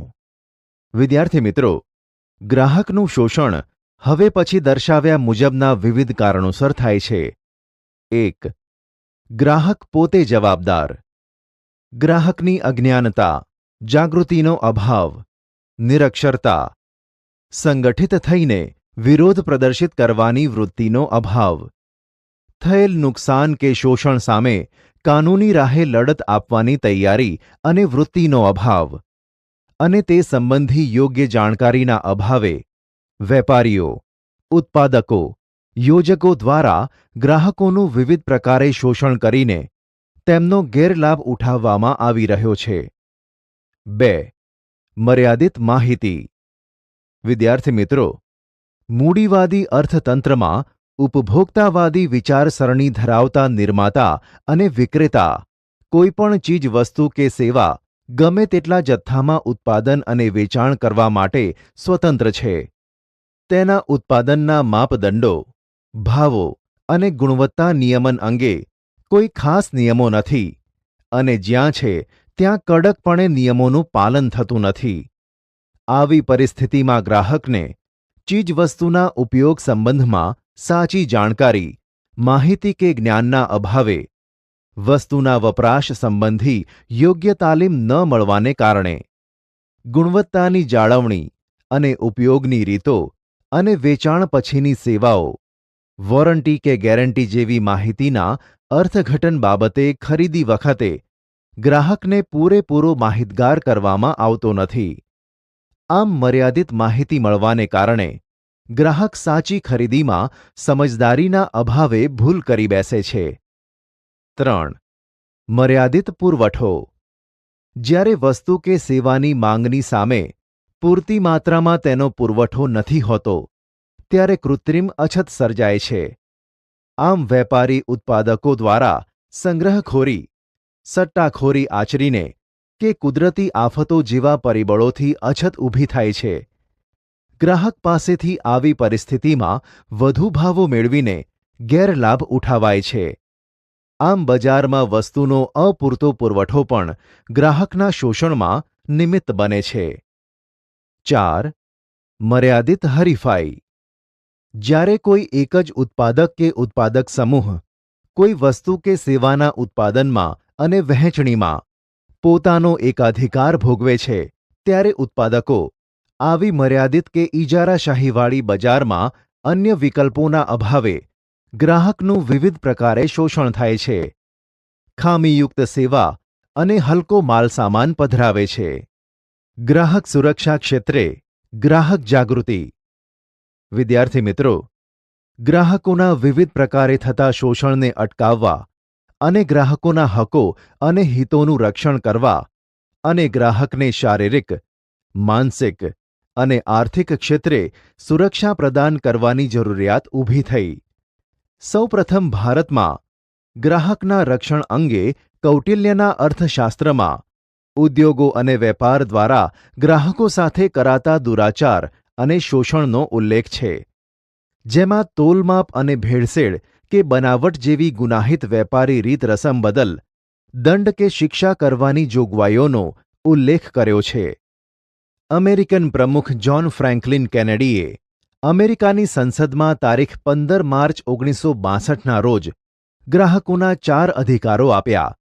વિદ્યાર્થી મિત્રો, ગ્રાહકનું શોષણ હવે પછી દર્શાવ્યા મુજબના વિવિધ કારણોસર થાય છે. 1. ગ્રાહક પોતે જવાબદાર. ગ્રાહકની અજ્ઞાનતા, જાગૃતિનો અભાવ, નિરક્ષરતા, સંગઠિત થઈને વિરોધ પ્રદર્શિત કરવાની વૃત્તિનો અભાવ, થયેલ નુકસાન કે શોષણ સામે કાનૂની રાહે લડત આપવાની તૈયારી અને વૃત્તિનો અભાવ, અને તે સંબંધી યોગ્ય જાણકારીના અભાવે વેપારીઓ, ઉત્પાદકો, યોજકો દ્વારા ગ્રાહકોનું વિવિધ પ્રકારે શોષણ કરીને તેમનો ગેરલાભ ઉઠાવવામાં આવી રહ્યો છે. 2. મર્યાદિત માહિતી. વિદ્યાર્થી મિત્રો, મૂડીવાદી અર્થતંત્રમાં ઉપભોક્તાવાદી વિચારસરણી ધરાવતા નિર્માતા અને વિક્રેતા કોઈપણ ચીજવસ્તુ કે સેવા ગમે તેટલા જથ્થામાં ઉત્પાદન અને વેચાણ કરવા માટે સ્વતંત્ર છે. તેના ઉત્પાદનના માપદંડો, ભાવો અને ગુણવત્તા નિયમન અંગે કોઈ ખાસ નિયમો નથી અને જ્યાં છે ત્યાં કડકપણે નિયમોનું પાલન થતું નથી. આવી પરિસ્થિતિમાં ગ્રાહકને ચીજવસ્તુના ઉપયોગ સંબંધમાં સાચી જાણકારી, માહિતી કે જ્ઞાનના અભાવે વસ્તુના વપરાશ સંબંધી યોગ્ય તાલીમ ન મળવાને કારણે ગુણવત્તાની જાળવણી અને ઉપયોગની રીતો અને વેચાણ પછીની સેવાઓ, વોરંટી કે ગેરંટી જેવી માહિતીના અર્થઘટન બાબતે ખરીદી વખતે ગ્રાહકને પૂરેપૂરો માહિતગાર કરવામાં આવતો નથી. આમ મર્યાદિત માહિતી મળવાને કારણે ગ્રાહક સાચી ખરીદીમાં સમજદારીના અભાવે ભૂલ કરી બેસે છે. 3. મર્યાદિત પુરવઠો. જ્યારે વસ્તુ કે સેવાની માંગની સામે પૂરતી માત્રામાં તેનો પુરવઠો નથી હોતો ત્યારે કૃત્રિમ અછત સર્જાય છે. આમ વેપારી ઉત્પાદકો દ્વારા સંગ્રહખોરી, સટ્ટાખોરી આચરીને કે કુદરતી આફતો જેવા પરિબળોથી અછત ઊભી થાય છે. ગ્રાહક પાસેથી આવી પરિસ્થિતિમાં વધુ ભાવો મેળવીને ગેરલાભ ઉઠાવાય છે. આમ બજારમાં વસ્તુનો અપૂરતો પુરવઠો પણ ગ્રાહકના શોષણમાં નિમિત્ત બને છે. 4. મર્યાદિત હરીફાઈ. જ્યારે કોઈ એક જ ઉત્પાદક કે ઉત્પાદક સમૂહ કોઈ વસ્તુ કે સેવાના ઉત્પાદનમાં અને વહેંચણીમાં પોતાનો એકાધિકાર ભોગવે છે ત્યારે ઉત્પાદકો આવી મર્યાદિત કે ઇજારાશાહીવાળી બજારમાં અન્ય વિકલ્પોના અભાવે ગ્રાહકનું વિવિધ પ્રકારે શોષણ થાય છે, ખામીયુક્ત સેવા અને હલકો માલસામાન પધરાવે છે. ગ્રાહક સુરક્ષા ક્ષેત્રે ગ્રાહક જાગૃતિ. વિદ્યાર્થી મિત્રો, ગ્રાહકોના વિવિધ પ્રકારે થતા શોષણને અટકાવવા અને ગ્રાહકોના હકો અને હિતોનું રક્ષણ કરવા અને ગ્રાહકને શારીરિક, માનસિક અને આર્થિક ક્ષેત્રે સુરક્ષા પ્રદાન કરવાની જરૂરિયાત ઊભી થઈ. સૌપ્રથમ ભારતમાં ગ્રાહકના રક્ષણ અંગે કૌટિલ્યના અર્થશાસ્ત્રમાં ઉદ્યોગો અને વેપાર દ્વારા ગ્રાહકો સાથે કરાતા દુરાચાર અને શોષણનો ઉલ્લેખ છે, જેમાં તોલમાપ અને ભેળસેળ કે બનાવટ જેવી ગુનાહિત વેપારી રીત રસમ બદલ દંડ કે શિક્ષા કરવાની જોગવાઈઓનો ઉલ્લેખ કર્યો છે. અમેરિકન પ્રમુખ જ્હોન ફ્રેન્કલિન કેનેડીએ અમેરિકાની સંસદમાં તારીખ 15 માર્ચ 1962ના રોજ ગ્રાહકોના 4 અધિકારો આપ્યા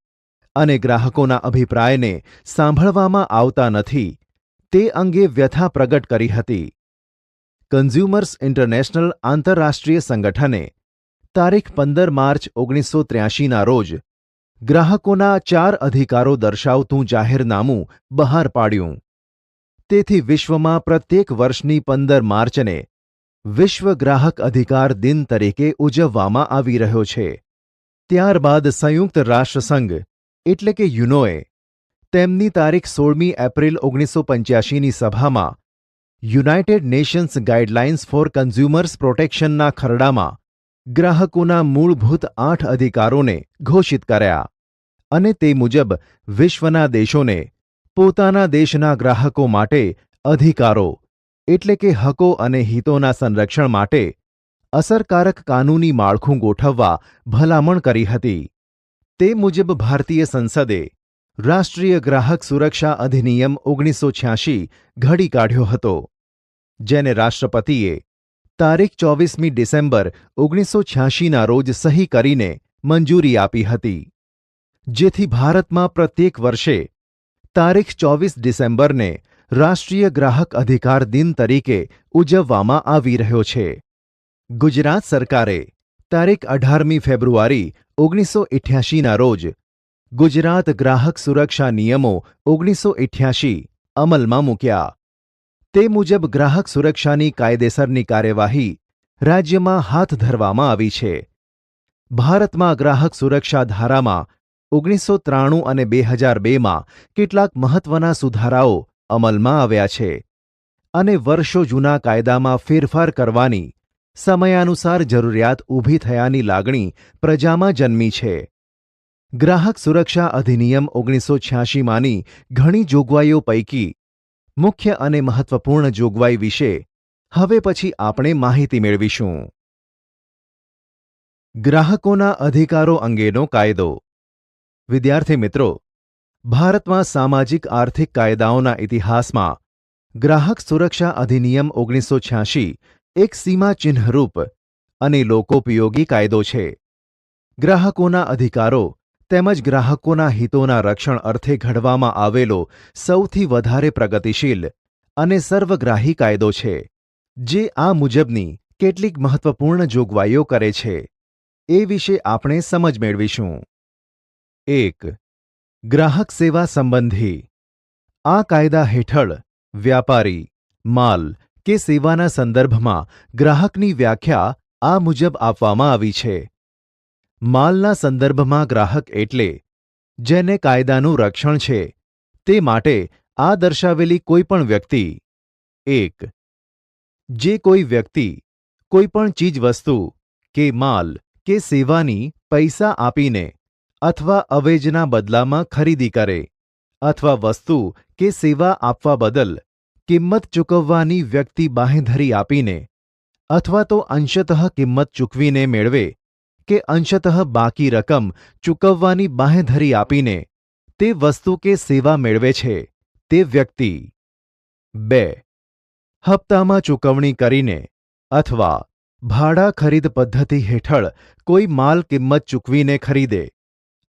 અને ગ્રાહકોના અભિપ્રાયને સાંભળવામાં આવતા નથી તે અંગે વ્યથા પ્રગટ કરી હતી. કન્ઝ્યુમર્સ ઇન્ટરનેશનલ આંતરરાષ્ટ્રીય સંગઠને તારીખ 15 માર્ચ 1983ના રોજ ગ્રાહકોના 4 અધિકારો દર્શાવતું જાહેરનામું બહાર પાડ્યું. તેથી વિશ્વમાં પ્રત્યેક વર્ષની 15 માર્ચને વિશ્વ ગ્રાહક અધિકાર દિન તરીકે ઉજવવામાં આવી રહ્યો છે. ત્યારબાદ સંયુક્ત રાષ્ટ્રસંઘ એટલે કે યુનોએ તેમની તારીખ 16મી એપ્રિલ 1985ની સભામાં United Nations guidelines for consumers પ્રોટેક્શનના ખરડામાં ગ્રાહકોના મૂળભૂત 8 અધિકારોને ઘોષિત કર્યા અને તે મુજબ વિશ્વના દેશોને પોતાના દેશના ગ્રાહકો માટે અધિકારો એટલે કે હકો અને હિતોના સંરક્ષણ માટે અસરકારક કાનૂની માળખું ગોઠવવા ભલામણ કરી હતી. તે મુજબ ભારતીય સંસદે રાષ્ટ્રીય ગ્રાહક સુરક્ષા અધિનિયમ 1986 ઘડી કાઢ્યો હતો, જેને રાષ્ટ્રપતિએ તારીખ 24મી ડિસેમ્બર 1986ના રોજ સહી કરીને મંજૂરી આપી હતી, જેથી ભારતમાં પ્રત્યેક વર્ષે તારીખ 24 ડિસેમ્બરને રાષ્ટ્રીય ગ્રાહક અધિકાર દિન તરીકે ઉજવવામાં આવી રહ્યો છે. ગુજરાત સરકારે તારીખ 18મી ફેબ્રુઆરી 1988ના રોજ ગુજરાત ગ્રાહક સુરક્ષા નિયમો 1988 અમલમાં મૂક્યા. તે મુજબ ગ્રાહક સુરક્ષાની કાયદેસરની કાર્યવાહી રાજ્યમાં હાથ ધરવામાં આવી છે. ભારતમાં ગ્રાહક સુરક્ષા ધારામાં 1993 અને 2002માં કેટલાક મહત્વના સુધારાઓ અમલમાં આવ્યા છે અને વર્ષો જૂના કાયદામાં ફેરફાર કરવાની સમયાનુસાર જરૂરિયાત ઊભી થયાની લાગણી પ્રજામાં જન્મી છે. ગ્રાહક સુરક્ષા અધિનિયમ 1986માંની ઘણી જોગવાઈઓ પૈકી મુખ્ય અને મહત્વપૂર્ણ જોગવાઈ વિશે હવે પછી આપણે માહિતી મેળવીશું. ગ્રાહકોના અધિકારો અંગેનો કાયદો. વિદ્યાર્થી મિત્રો, ભારતમાં સામાજિક આર્થિક કાયદાઓના ઇતિહાસમાં ગ્રાહક સુરક્ષા અધિનિયમ 1986 એક સીમાચિહ્નરૂપ અને લોકોપયોગી કાયદો છે. ગ્રાહકોના અધિકારો તેમજ ગ્રાહકોના હિતોના રક્ષણ અર્થે ઘડવામાં આવેલો સૌથી વધારે પ્રગતિશીલ અને સર્વગ્રાહી કાયદો છે, જે આ મુજબની કેટલીક મહત્વપૂર્ણ જોગવાઈઓ કરે છે. એ વિશે આપણે સમજ મેળવીશું. 1. ગ્રાહક સેવા સંબંધી. આ કાયદા હેઠળ વ્યાપારી, માલ કે સેવાના સંદર્ભમાં ગ્રાહકની વ્યાખ્યા આ મુજબ આપવામાં આવી છે. માલના સંદર્ભમાં ગ્રાહક એટલે જેને કાયદાનું રક્ષણ છે તે માટે આ દર્શાવેલી કોઈપણ વ્યક્તિ. 1. જે કોઈ વ્યક્તિ કોઈપણ ચીજવસ્તુ કે માલ કે સેવાની પૈસા આપીને અથવા અવેજના બદલામાં ખરીદી કરે અથવા વસ્તુ કે સેવા આપવા બદલ કિંમત ચૂકવવાની વ્યક્તિ બાંહેધરી આપીને અથવા તો અંશતઃ કિંમત ચૂકવીને મેળવે કે અંશતઃ બાકી રકમ ચૂકવવાની બાંહેધરી આપીને તે વસ્તુ કે સેવા મેળવે છે તે વ્યક્તિ. 2. હપ્તામાં ચૂકવણી કરીને અથવા ભાડા ખરીદ પદ્ધતિ હેઠળ કોઈ માલ કિંમત ચૂકવીને ખરીદે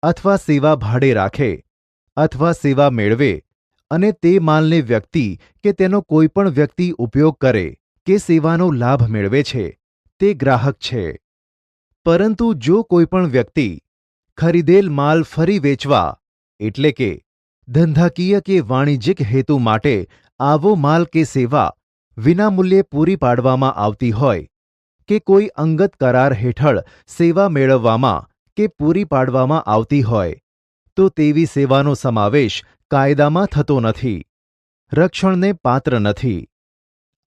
અથવા સેવા ભાડે રાખે અથવા સેવા મેળવે અને તે માલને વ્યક્તિ કે તેનો કોઈ પણ વ્યક્તિ ઉપયોગ કરે કે સેવાનો લાભ મેળવે છે તે ગ્રાહક છે. પરંતુ જો કોઈ પણ વ્યક્તિ ખરીદેલ માલ ફરી વેચવા એટલે કે ધંધાકીય કે વાણિજ્યિક હેતુ માટે આવો માલ કે સેવા વિનામૂલ્યે પૂરી પાડવામાં આવતી હોય કે કોઈ અંગત કરાર હેઠળ સેવા મેળવવામાં કે પૂરી પાડવામાં આવતી હોય તો તેવી સેવાનો સમાવેશ કાયદામાં થતો નથી, રક્ષણને પાત્ર નથી.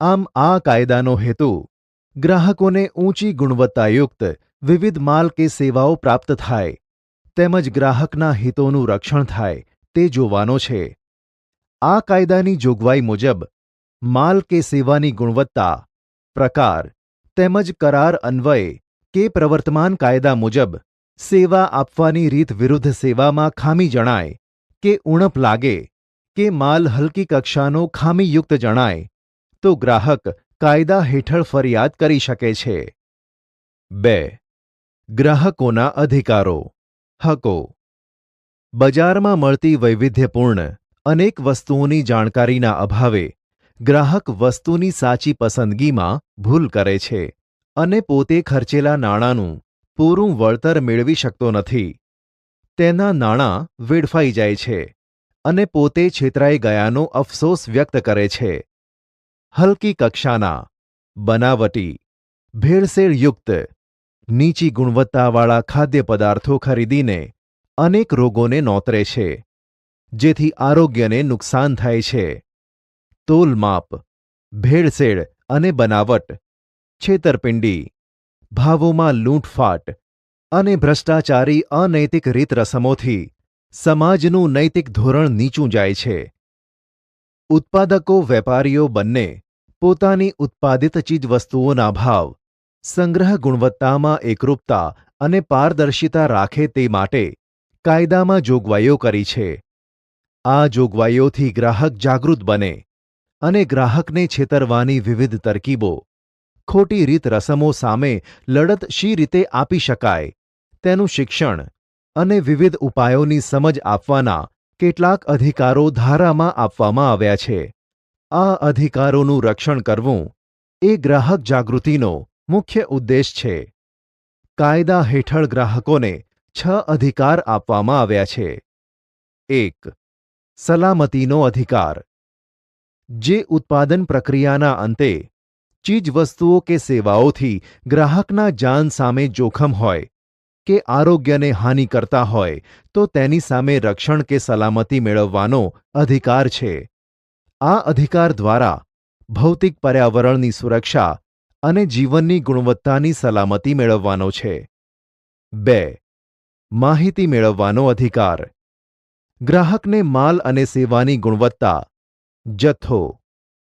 આમ આ કાયદાનો હેતુ ગ્રાહકોને ઊંચી ગુણવત્તાયુક્ત વિવિધ માલ કે સેવાઓ પ્રાપ્ત થાય તેમજ ગ્રાહકના હિતોનું રક્ષણ થાય તે જોવાનો છે. આ કાયદાની જોગવાઈ મુજબ માલ કે સેવાની ગુણવત્તા, પ્રકાર તેમજ કરાર અન્વયે કે પ્રવર્તમાન કાયદા મુજબ સેવા આપવાની રીત વિરુદ્ધ સેવામાં ખામી જણાય કે ઉણપ લાગે કે માલ હલકી કક્ષાનો ખામીયુક્ત જણાય તો ગ્રાહક કાયદા હેઠળ ફરિયાદ કરી શકે છે. 2. ગ્રાહકોના અધિકારો, હકો. બજારમાં મળતી વૈવિધ્યપૂર્ણ અનેક વસ્તુઓની જાણકારીના અભાવે ગ્રાહક વસ્તુની સાચી પસંદગીમાં ભૂલ કરે છે અને પોતે ખર્ચેલા નાણાંનું પૂરું વળતર મેળવી શકતો નથી. તેના નાણાં વેડફાઈ જાય છે અને પોતે છેતરાઈ ગયાનો અફસોસ વ્યક્ત કરે છે. હલકી કક્ષાના, બનાવટી, ભેળસેળયુક્ત, નીચી ગુણવત્તાવાળા ખાદ્ય પદાર્થો ખરીદીને અનેક રોગોને નોતરે છે, જેથી આરોગ્યને નુકસાન થાય છે. તોલમાપ, ભેળસેળ અને બનાવટ, છેતરપિંડી, ભાવોમાં લૂંટફાટ અને ભ્રષ્ટાચારી અનૈતિક રીત રસમોથી સમાજનું નૈતિક ધોરણ નીચું જાય છે. ઉત્પાદકો વેપારીઓ બંને પોતાની ઉત્પાદિત ચીજવસ્તુઓના ભાવ, સંગ્રહ ગુણવત્તામાં એકરૂપતા અને પારદર્શિતા રાખે તે માટે કાયદામાં જોગવાઈઓ કરી છે. આ જોગવાઈઓથી ગ્રાહક જાગૃત બને અને ગ્રાહકને છેતરવાની વિવિધ તરકીબો, ખોટી રીત રસમો સામે લડત શી રીતે આપી શકાય તેનું શિક્ષણ અને વિવિધ ઉપાયોની સમજ આપવાના કેટલાક અધિકારો ધારામાં આપવામાં આવ્યા છે. આ અધિકારોનું રક્ષણ કરવું એ ગ્રાહક જાગૃતિનો મુખ્ય ઉદ્દેશ છે. કાયદા હેઠળ ગ્રાહકોને 6 અધિકાર આપવામાં આવ્યા છે. 1. સલામતીનો અધિકાર. જે ઉત્પાદન પ્રક્રિયાના અંતે ચીજવસ્તુઓ કે સેવાઓથી ગ્રાહકના જાન સામે જોખમ હોય કે આરોગ્યને હાનિ કરતા હોય તો તેની સામે રક્ષણ કે સલામતી મેળવવાનો અધિકાર છે. આ અધિકાર દ્વારા ભૌતિક પર્યાવરણની સુરક્ષા અને જીવનની ગુણવત્તાની સલામતી મેળવવાનો છે. 2. માહિતી મેળવવાનો અધિકાર. ગ્રાહકને માલ અને સેવાની ગુણવત્તા, જથ્થો,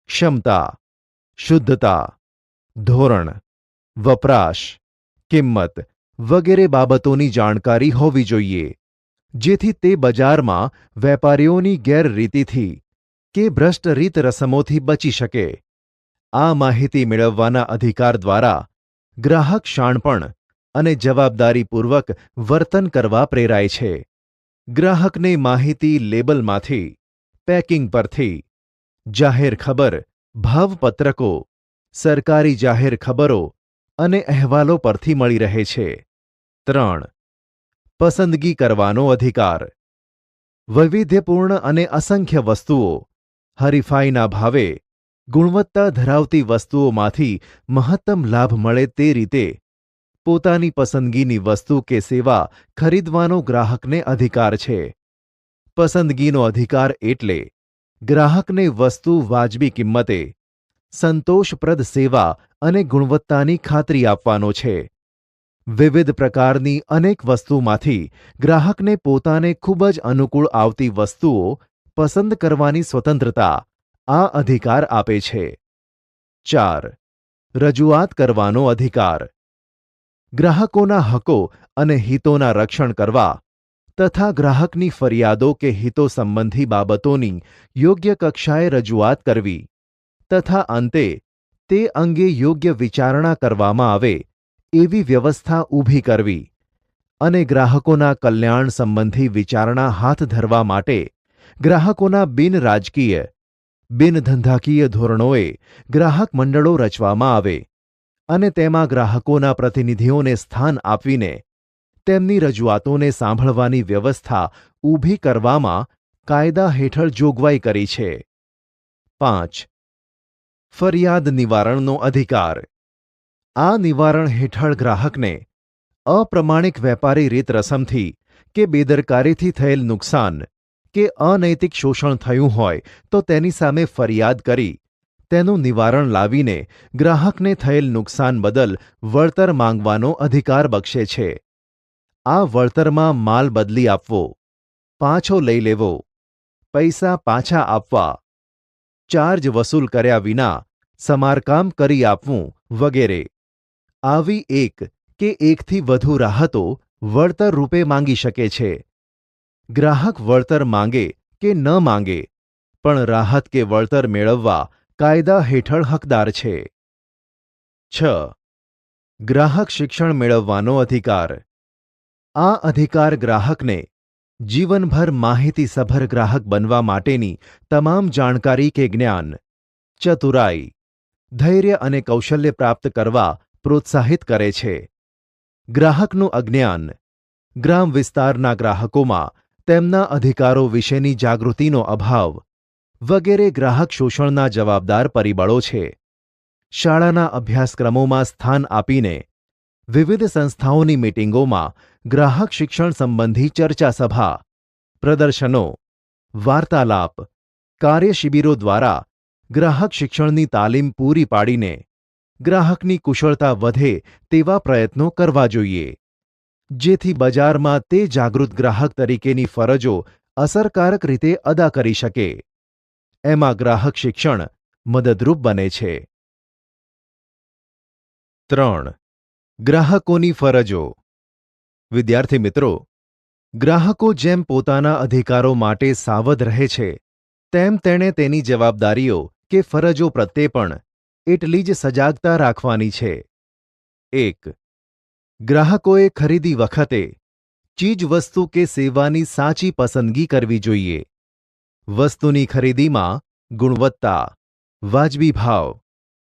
ક્ષમતા, શુદ્ધતા, ધોરણ, વપરાશ, કિંમત વગેરે બાબતોની જાણકારી હોવી જોઈએ, જેથી તે બજારમાં વેપારીઓની ગેરરીતિથી કે ભ્રષ્ટ રીત રસમોથી બચી શકે. આ માહિતી મેળવવાના અધિકાર દ્વારા ગ્રાહક શાણપણ અને જવાબદારીપૂર્વક વર્તન કરવા પ્રેરાય છે. ગ્રાહકને માહિતી લેબલમાંથી, પેકિંગ પરથી, જાહેર ખબર, ભાવપત્રકો, સરકારી જાહેર ખબરો અને અહેવાલો પરથી મળી રહે છે. 3. પસંદગી કરવાનો અધિકાર. વૈવિધ્યપૂર્ણ અને અસંખ્ય વસ્તુઓ, હરીફાઈના ભાવે, ગુણવત્તા ધરાવતી વસ્તુઓમાંથી મહત્તમ લાભ મળે તે રીતે પોતાની પસંદગીની વસ્તુ કે સેવા ખરીદવાનો ગ્રાહકને અધિકાર છે. પસંદગીનો અધિકાર એટલે ગ્રાહકને વસ્તુ વાજબી કિંમતે, સંતોષપ્રદ સેવા અને ગુણવત્તાની ખાતરી આપવાનો છે. વિવિધ પ્રકારની અનેક વસ્તુમાંથી ગ્રાહકને પોતાને ખૂબ જ અનુકૂળ આવતી વસ્તુઓ પસંદ કરવાની સ્વતંત્રતા આ અધિકાર આપે છે. 4. રજૂઆત કરવાનો અધિકાર. ગ્રાહકોના હકો અને હિતોના રક્ષણ કરવા તથા ગ્રાહકની ફરિયાદો કે હિતો સંબંધી બાબતોની યોગ્ય કક્ષાએ રજૂઆત કરવી તથા અંતે તે અંગે યોગ્ય વિચારણા કરવામાં આવે એવી વ્યવસ્થા ઊભી કરવી અને ગ્રાહકોના કલ્યાણ સંબંધી વિચારણા હાથ ધરવા માટે ગ્રાહકોના બિનરાજકીય બિનધંધાકીય ધોરણોએ ગ્રાહક મંડળો રચવામાં આવે અને તેમાં ગ્રાહકોના પ્રતિનિધિઓને સ્થાન આપીને તેમની રજૂઆતોને સાંભળવાની વ્યવસ્થા ઊભી કરવામાં કાયદા હેઠળ જોગવાઈ કરી છે. 5. ફરિયાદ નિવારણનો અધિકાર. આ નિવારણ હેઠળ ગ્રાહકને અપ્રમાણિક વેપારી રીત રસમથી કે બેદરકારીથી થયેલ નુકસાન કે અનૈતિક શોષણ થયું હોય તો તેની સામે ફરિયાદ કરી તેનું નિવારણ લાવીને ગ્રાહકને થયેલ નુકસાન બદલ વળતર માંગવાનો અધિકાર બક્ષે છે. આ વળતરમાં માલ બદલી આપવો, પાછો લઈ લેવો, પૈસા પાછા આપવા, ચાર્જ વસૂલ કર્યા વિના સમારકામ કરી આપવું વગેરે. આવી એક કે એકથી વધુ રાહતો વળતર રૂપે માંગી શકે છે. ગ્રાહક વળતર માંગે કે ન માંગે, પણ રાહત કે વળતર મેળવવા કાયદા હેઠળ હકદાર છે. 6. ગ્રાહક શિક્ષણ મેળવવાનો અધિકાર. આ અધિકાર ગ્રાહકને જીવનભર માહિતીસભર ગ્રાહક બનવા માટેની તમામ જાણકારી કે જ્ઞાન, ચતુરાઈ, ધૈર્ય અને કૌશલ્ય પ્રાપ્ત કરવા પ્રોત્સાહિત કરે છે. ગ્રાહકનું અજ્ઞાન, ગ્રામ વિસ્તારના ગ્રાહકોમાં તેમના અધિકારો વિશેની જાગૃતિનો અભાવ વગેરે ગ્રાહક શોષણના જવાબદાર પરિબળો છે. શાળાના અભ્યાસક્રમોમાં સ્થાન આપીને વિવિધ સંસ્થાઓની મીટિંગોમાં ગ્રાહક શિક્ષણ સંબંધી ચર્ચા સભા, પ્રદર્શનો, વાર્તાલાપ, કાર્યશિબિરો દ્વારા ગ્રાહક શિક્ષણની તાલીમ પૂરી પાડીને ગ્રાહકની કુશળતા વધે તેવા પ્રયત્નો કરવા જોઈએ, જેથી બજારમાં તે જાગૃત ગ્રાહક તરીકેની ફરજો અસરકારક રીતે અદા કરી શકે. એમાં ગ્રાહક શિક્ષણ મદદરૂપ બને છે. 3. ગ્રાહકોની ફરજો. વિદ્યાર્થી મિત્રો, ગ્રાહકો જેમ પોતાના અધિકારો માટે સાવધ રહે છે, તેમ તેણે તેની જવાબદારીઓ કે ફરજો પ્રત્યે પણ એટલી જ સજાગતા રાખવાની છે. 1. ગ્રાહકોએ ખરીદી વખતે ચીજવસ્તુ કે સેવાની સાચી પસંદગી કરવી જોઈએ. વસ્તુની ખરીદીમાં ગુણવત્તા, વાજબી ભાવ,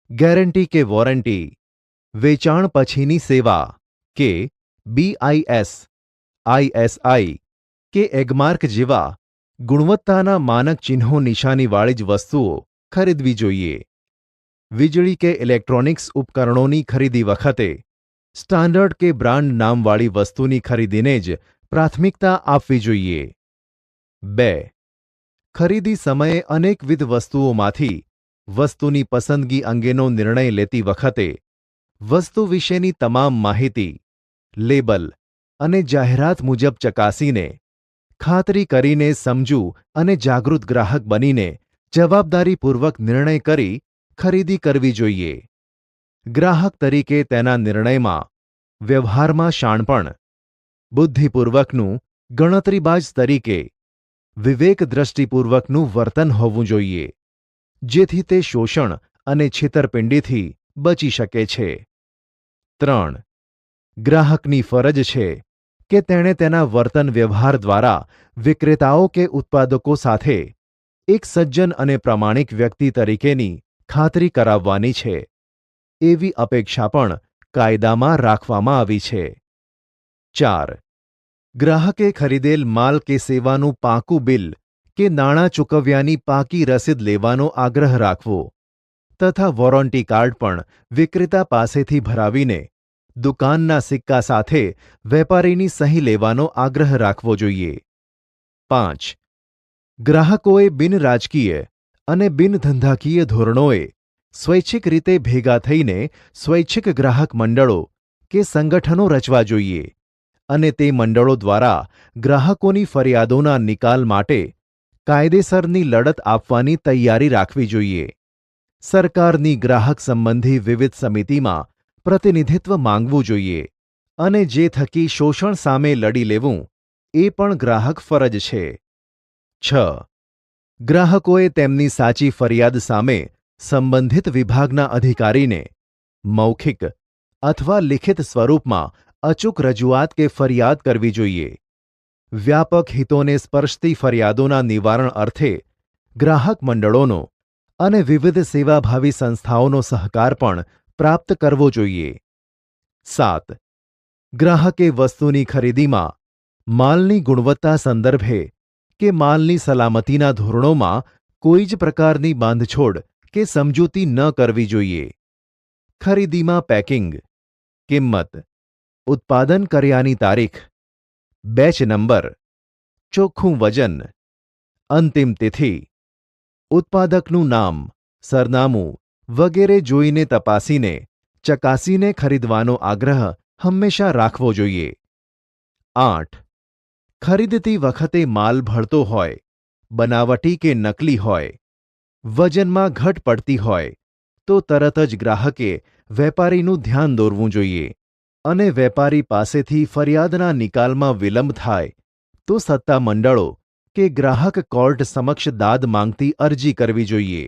ગેરંટી કે વોરંટી, વેચાણ પછીની સેવા કે BIS, ISI કે એગમાર્ક જેવા ગુણવત્તાના માનક ચિહ્નો નિશાનીવાળી જ વસ્તુઓ ખરીદવી જોઈએ. વીજળી કે ઇલેક્ટ્રોનિક્સ ઉપકરણોની ખરીદી વખતે સ્ટાન્ડર્ડ કે બ્રાન્ડ નામવાળી વસ્તુની ખરીદીને જ પ્રાથમિકતા આપવી જોઈએ. 2. ખરીદી સમયે અનેકવિધ વસ્તુઓમાંથી વસ્તુની પસંદગી અંગેનો નિર્ણય લેતી વખતે વસ્તુ વિશેની તમામ માહિતી, લેબલ અને જાહેરાત મુજબ ચકાસીને ખાતરી કરીને સમજુ અને જાગૃત ગ્રાહક બનીને જવાબદારીપૂર્વક નિર્ણય કરી ખરીદી કરવી જોઈએ. ગ્રાહક તરીકે તેના નિર્ણયમાં વ્યવહારમાં શાણપણ, બુદ્ધિપૂર્વકનું ગણતરીબાજ તરીકે વિવેકદ્રષ્ટિપૂર્વકનું વર્તન હોવું જોઈએ, જેથી તે શોષણ અને છેતરપિંડીથી બચી શકે છે. 3. ગ્રાહકની ફરજ છે કે તેણે તેના વર્તન વ્યવહાર દ્વારા વિક્રેતાઓ કે ઉત્પાદકો સાથે એક સજ્જન અને પ્રામાણિક વ્યક્તિ તરીકેની ખાતરી કરાવવાની છે. એવી અપેક્ષા પણ કાયદામાં રાખવામાં આવી છે. 4. ગ્રાહકે ખરીદેલ માલ કે સેવાનું પાકું બિલ કે નાણાં ચૂકવ્યાની પાકી રસીદ લેવાનો આગ્રહ રાખવો તથા વોરંટી કાર્ડ પણ વિક્રેતા પાસેથી ભરાવીને દુકાનના સિક્કા સાથે વેપારીની સહી લેવાનો આગ્રહ રાખવો જોઈએ. 5. ગ્રાહકોએ બિનરાજકીય અને બિનધંધાકીય ધોરણોએ સ્વૈચ્છિક રીતે ભેગા થઈને સ્વૈચ્છિક ગ્રાહક મંડળો કે સંગઠનો રચવા જોઈએ અને તે મંડળો દ્વારા ગ્રાહકોની ફરિયાદોના નિકાલ માટે કાયદેસરની લડત આપવાની તૈયારી રાખવી જોઈએ. સરકારની ગ્રાહક સંબંધી વિવિધ સમિતિમાં પ્રતિનિધિત્વ માંગવું જોઈએ અને જે થકી શોષણ સામે લડી લેવું એ પણ ગ્રાહક ફરજ છે. 6. ગ્રાહકોએ તેમની સાચી ફરિયાદ સામે સંબંધિત વિભાગના અધિકારીને મૌખિક અથવા લિખિત સ્વરૂપમાં અચૂક રજૂઆત કે ફરિયાદ કરવી જોઈએ. વ્યાપક હિતોને સ્પર્શતી ફરિયાદોના નિવારણ અર્થે ગ્રાહક મંડળોનો અને વિવિધ સેવાભાવી સંસ્થાઓનો સહકાર પણ પ્રાપ્ત કરવો જોઈએ. 7. ગ્રાહકે વસ્તુની ખરીદીમાં માલની ગુણવત્તા સંદર્ભે કે માલની સલામતીના ધોરણોમાં કોઈ જ પ્રકારની બાંધછોડ કે સમજૂતી ન કરવી જોઈએ. ખરીદીમાં પેકિંગ, કિંમત, ઉત્પાદન કર્યાની તારીખ, બેચ નંબર, ચોખ્ખું વજન, અંતિમ તિથિ, ઉત્પાદકનું નામ, સરનામું વગેરે જોઈને તપાસીને ચકાસીને ખરીદવાનો આગ્રહ હંમેશા રાખવો જોઈએ. 8. ખરીદતી વખતે માલ ભળતો હોય, બનાવટી કે નકલી હોય, વજનમાં ઘટ પડતી હોય તો તરત જ ગ્રાહકે વેપારીનું ધ્યાન દોરવું જોઈએ અને વેપારી પાસેથી ફરિયાદના નિકાલમાં વિલંબ થાય તો સત્તામંડળો કે ગ્રાહક કોર્ટ સમક્ષ દાદ માંગતી અરજી કરવી જોઈએ.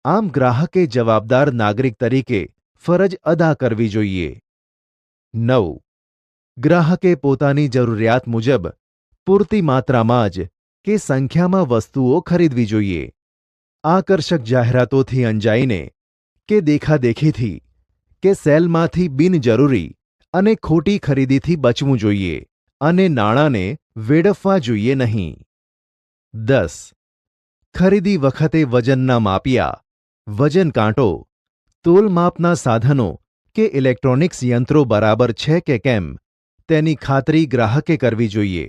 આમ ગ્રાહકે જવાબદાર નાગરિક તરીકે ફરજ અદા કરવી જોઈએ. 9. ગ્રાહકે પોતાની જરૂરિયાત મુજબ પૂરતી માત્રામાં જ કે સંખ્યામાં વસ્તુઓ ખરીદવી જોઈએ. આકર્ષક જાહેરાતોથી અંજાઈને કે દેખાદેખીથી કે સેલમાંથી બિનજરૂરી અને ખોટી ખરીદીથી બચવું જોઈએ અને નાણાંને વેડફવા જોઈએ નહીં. 10. ખરીદી વખતે વજનના માપિયા, વજન કાંટો, તોલમાપના સાધનો કે ઇલેક્ટ્રોનિક્સ યંત્રો બરાબર છે કે કેમ તેની ખાતરી ગ્રાહકે કરવી જોઈએ.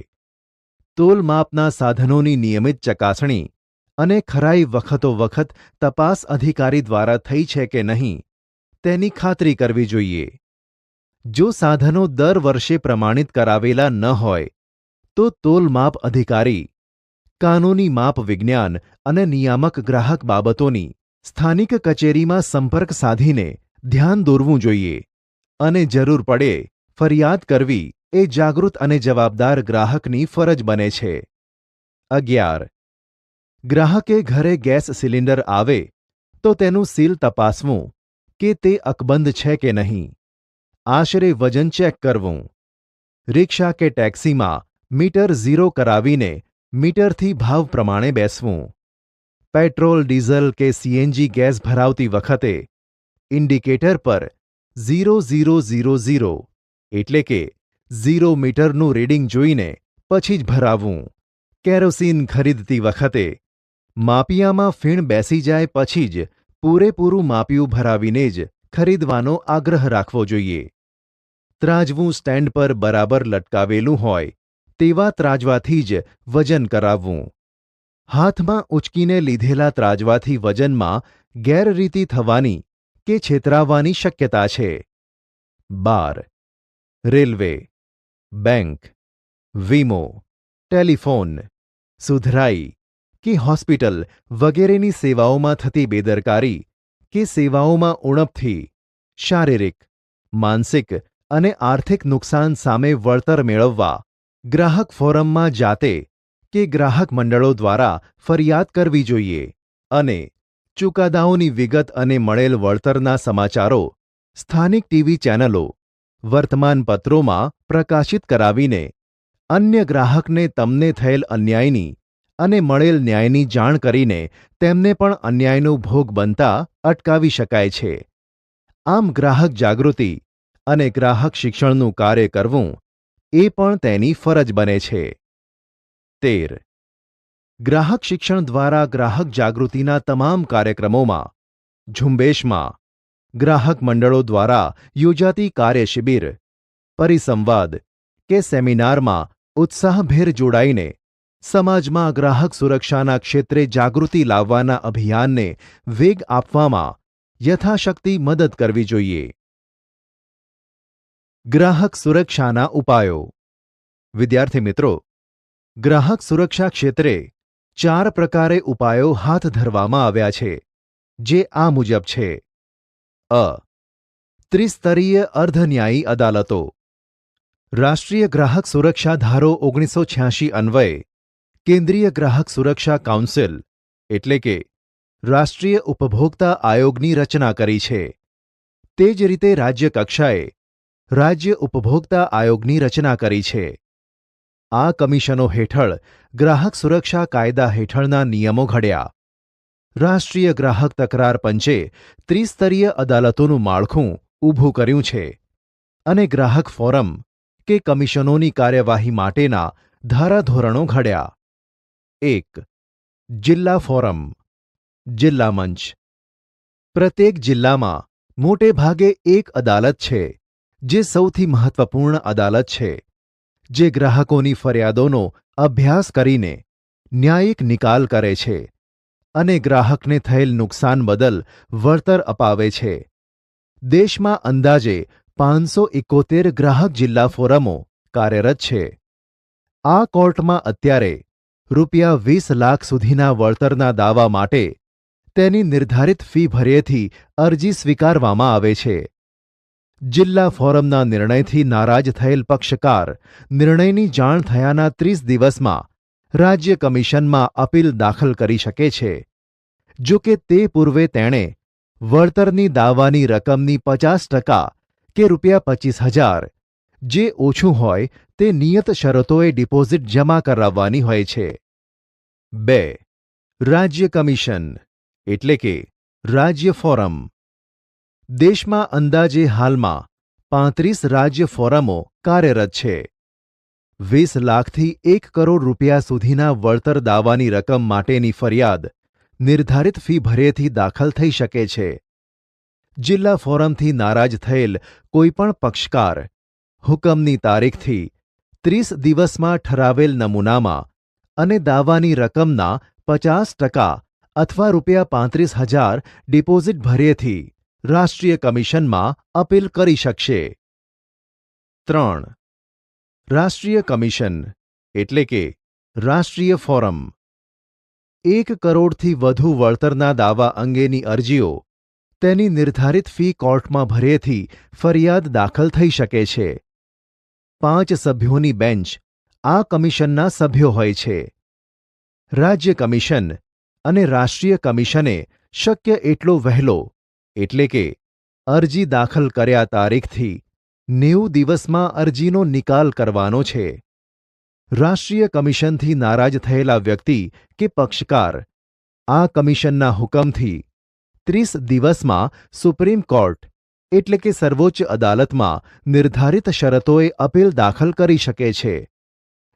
તોલમાપના સાધનોની નિયમિત ચકાસણી અને ખરાઈ વખતોવખત તપાસ અધિકારી દ્વારા થઈ છે કે નહીં તેની ખાતરી કરવી જોઈએ. જો સાધનો દર વર્ષે પ્રમાણિત કરાવેલા ન હોય તો તોલમાપ અધિકારી, કાનૂની માપ વિજ્ઞાન અને નિયામક ગ્રાહક બાબતોની સ્થાનિક કચેરીમાં સંપર્ક સાધીને ધ્યાન દોરવું જોઈએ અને જરૂર પડે ફરિયાદ કરવી એ જાગૃત અને જવાબદાર ગ્રાહકની ફરજ બને છે. 11. ગ્રાહકે ઘરે ગેસ સિલિન્ડર આવે તો તેનું સીલ તપાસવું કે તે અકબંધ છે કે નહીં. આશરે વજન ચેક કરવું. રિક્ષા કે ટેક્સીમાં મીટર ઝીરો કરાવીને મીટરથી ભાવ પ્રમાણે બેસવું. પેટ્રોલ, ડીઝલ કે સીએનજી ગેસ ભરાવતી વખતે ઇન્ડિકેટર પર 0000 એટલે કે 0 મીટરનું રીડિંગ જોઈને પછી જ ભરાવવું. કેરોસીન ખરીદતી વખતે માપિયામાં ફીણ બેસી જાય પછી જ પૂરેપૂરું માપિયું ભરાવીને જ ખરીદવાનો આગ્રહ રાખવો જોઈએ. ત્રાજવું સ્ટેન્ડ પર બરાબર લટકાવેલું હોય તેવા ત્રાજવાથી જ વજન કરાવવું. હાથમાં ઉંચકીને લીધેલા ત્રાજવાથી વજનમાં ગેરરીતિ થવાની કે છેતરાવાની શક્યતા છે. 12. રેલવે, બેંક, વીમો, ટેલિફોન, સુધરાઈ કે હોસ્પિટલ વગેરેની સેવાઓમાં થતી બેદરકારી કે સેવાઓમાં ઉણપથી શારીરિક, માનસિક અને આર્થિક નુકસાન સામે વળતર મેળવવા ગ્રાહક ફોરમમાં જાતે કે ગ્રાહક મંડળો દ્વારા ફરિયાદ કરવી જોઈએ અને ચુકાદાઓની વિગત અને મળેલ વળતરના સમાચારો સ્થાનિક ટીવી ચેનલો, વર્તમાનપત્રોમાં પ્રકાશિત કરાવીને અન્ય ગ્રાહકને તમને થયેલ અન્યાયની અને મળેલ ન્યાયની જાણ કરીને તેમને પણ અન્યાયનો ભોગ બનતા અટકાવી શકાય છે. આમ ગ્રાહક જાગૃતિ અને ગ્રાહક શિક્ષણનું કાર્ય કરવું એ પણ તેની ફરજ બને છે. 13. ગ્રાહક શિક્ષણ દ્વારા ગ્રાહક જાગૃતિના તમામ કાર્યક્રમોમાં, ઝુંબેશમાં, ગ્રાહક મંડળો દ્વારા યોજાતી કાર્યશિબિર, પરિસંવાદ કે સેમિનારમાં ઉત્સાહભેર જોડાઈને સમાજમાં ગ્રાહક સુરક્ષાના ક્ષેત્રે જાગૃતિ લાવવાના અભિયાનને વેગ આપવામાં યથાશક્તિ મદદ કરવી જોઈએ. ગ્રાહક સુરક્ષાના ઉપાયો. વિદ્યાર્થી મિત્રો, ગ્રાહક સુરક્ષા ક્ષેત્રે 4 પ્રકારે ઉપાયો હાથ ધરવામાં આવ્યા છે, જે આ મુજબ છે. અ. ત્રિસ્તરીય અર્ધન્યાયી અદાલતો. રાષ્ટ્રીય ગ્રાહક સુરક્ષા ધારો 1986 અન્વયે કેન્દ્રીય ગ્રાહક સુરક્ષા કાઉન્સિલ એટલે કે રાષ્ટ્રીય ઉપભોક્તા આયોગની રચના કરી છે. તે જ રીતે રાજ્ય કક્ષાએ રાજ્ય ઉપભોક્તા આયોગની રચના કરી છે. આ કમિશનો હેઠળ ગ્રાહક સુરક્ષા કાયદા હેઠળના નિયમો ઘડ્યા. રાષ્ટ્રીય ગ્રાહક તકરાર પંચે ત્રિસ્તરીય અદાલતોનું માળખું ઊભું કર્યું છે અને ગ્રાહક ફોરમ કે કમિશનોની કાર્યવાહી માટેના ધારાધોરણો ઘડ્યા. 1. જિલ્લા ફોરમ. જિલ્લા મંચ. પ્રત્યેક જિલ્લામાં મોટે ભાગે એક અદાલત છે, જે સૌથી મહત્વપૂર્ણ અદાલત છે, જે ગ્રાહકોની ફરિયાદોનો અભ્યાસ કરીને ન્યાયિક નિકાલ કરે છે અને ગ્રાહકને થયેલ નુકસાન બદલ વળતર અપાવે છે. દેશમાં અંદાજે 571 ગ્રાહક જિલ્લા ફોરમો કાર્યરત છે. આ કોર્ટમાં અત્યારે ₹20 લાખ સુધીના વળતરના દાવા માટે તેની નિર્ધારિત ફી ભર્યેથી અરજી સ્વીકારવામાં આવે છે. જિલ્લા ફોરમના નિર્ણયથી નારાજ થયેલ પક્ષકાર નિર્ણયની જાણ થયાના 30 દિવસમાં રાજ્ય કમિશનમાં અપીલ દાખલ કરી શકે છે. જો કે તે પૂર્વે તેણે વળતરની દાવાની રકમની 50% કે ₹25,000, જે ઓછું હોય તે નિયત શરતોએ ડિપોઝિટ જમા કરાવવાની હોય છે. 2. રાજ્ય કમિશન એટલે કે રાજ્ય ફોરમ. દેશમાં અંદાજે હાલમાં 35 રાજ્ય ફોરમો કાર્યરત છે. 20 લાખથી 1 કરોડ રૂપિયા સુધીના વળતર દાવાની રકમ માટેની ફરિયાદ નિર્ધારિત ફી ભર્યેથી દાખલ થઈ શકે છે. જિલ્લા ફોરમથી નારાજ થયેલ કોઈપણ પક્ષકાર હુકમની તારીખથી 30 દિવસમાં ઠરાવેલ નમૂનામાં અને દાવાની રકમના 50% અથવા ₹35,000 ડિપોઝિટ ભર્યેથી રાષ્ટ્રીય કમિશનમાં અપીલ કરી શકશે. 3. રાષ્ટ્રીય કમિશન એટલે કે રાષ્ટ્રીય ફોરમ. 1 કરોડથી વધુ વળતરના દાવા અંગેની અરજીઓ તેની નિર્ધારિત ફી કોર્ટમાં ભર્યેથી ફરિયાદ દાખલ થઈ શકે છે. 5 સભ્યોની બેન્ચ આ કમિશનના સભ્યો હોય છે. રાજ્ય કમિશન અને રાષ્ટ્રીય કમિશને શક્ય એટલો વહેલો એટલે કે અરજી દાખલ કર્યા તારીખથી 90 દિવસમાં અરજીનો નિકાલ કરવાનો છે. રાષ્ટ્રીય કમિશનથી નારાજ થયેલા વ્યક્તિ કે પક્ષકાર આ કમિશનના હુકમથી 30 દિવસમાં સુપ્રીમ કોર્ટ એટલે કે સર્વોચ્ચ અદાલતમાં નિર્ધારિત શરતોએ અપીલ દાખલ કરી શકે છે.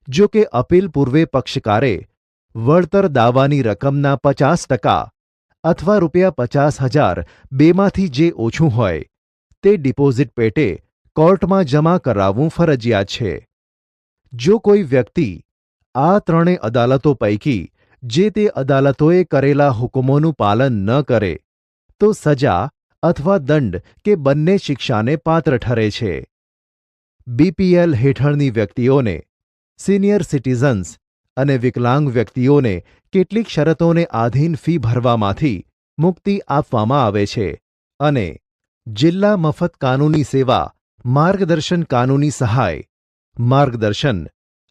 જો કે અપીલ પૂર્વે પક્ષકારે વળતર દાવાની રકમના 50% અથવા ₹50,000 બેમાંથી જે ઓછું હોય તે ડિપોઝિટ પેટે કોર્ટમાં જમા કરાવવું ફરજિયાત છે. જો કોઈ વ્યક્તિ આ ત્રણેય અદાલતો પૈકી જે તે અદાલતોએ કરેલા હુકમોનું પાલન ન કરે તો સજા અથવા દંડ કે બંને શિક્ષાને પાત્ર ઠરે છે. BPL હેઠળની વ્યક્તિઓને, સિનિયર સિટીઝન્સ અને વિકલાંગ વ્યક્તિઓને કેટલીક શરતોને આધીન ફી ભરવામાંથી મુક્તિ આપવામાં આવે છે અને જિલ્લા મફત કાનૂની સેવા, માર્ગદર્શન કાનૂની સહાય, માર્ગદર્શન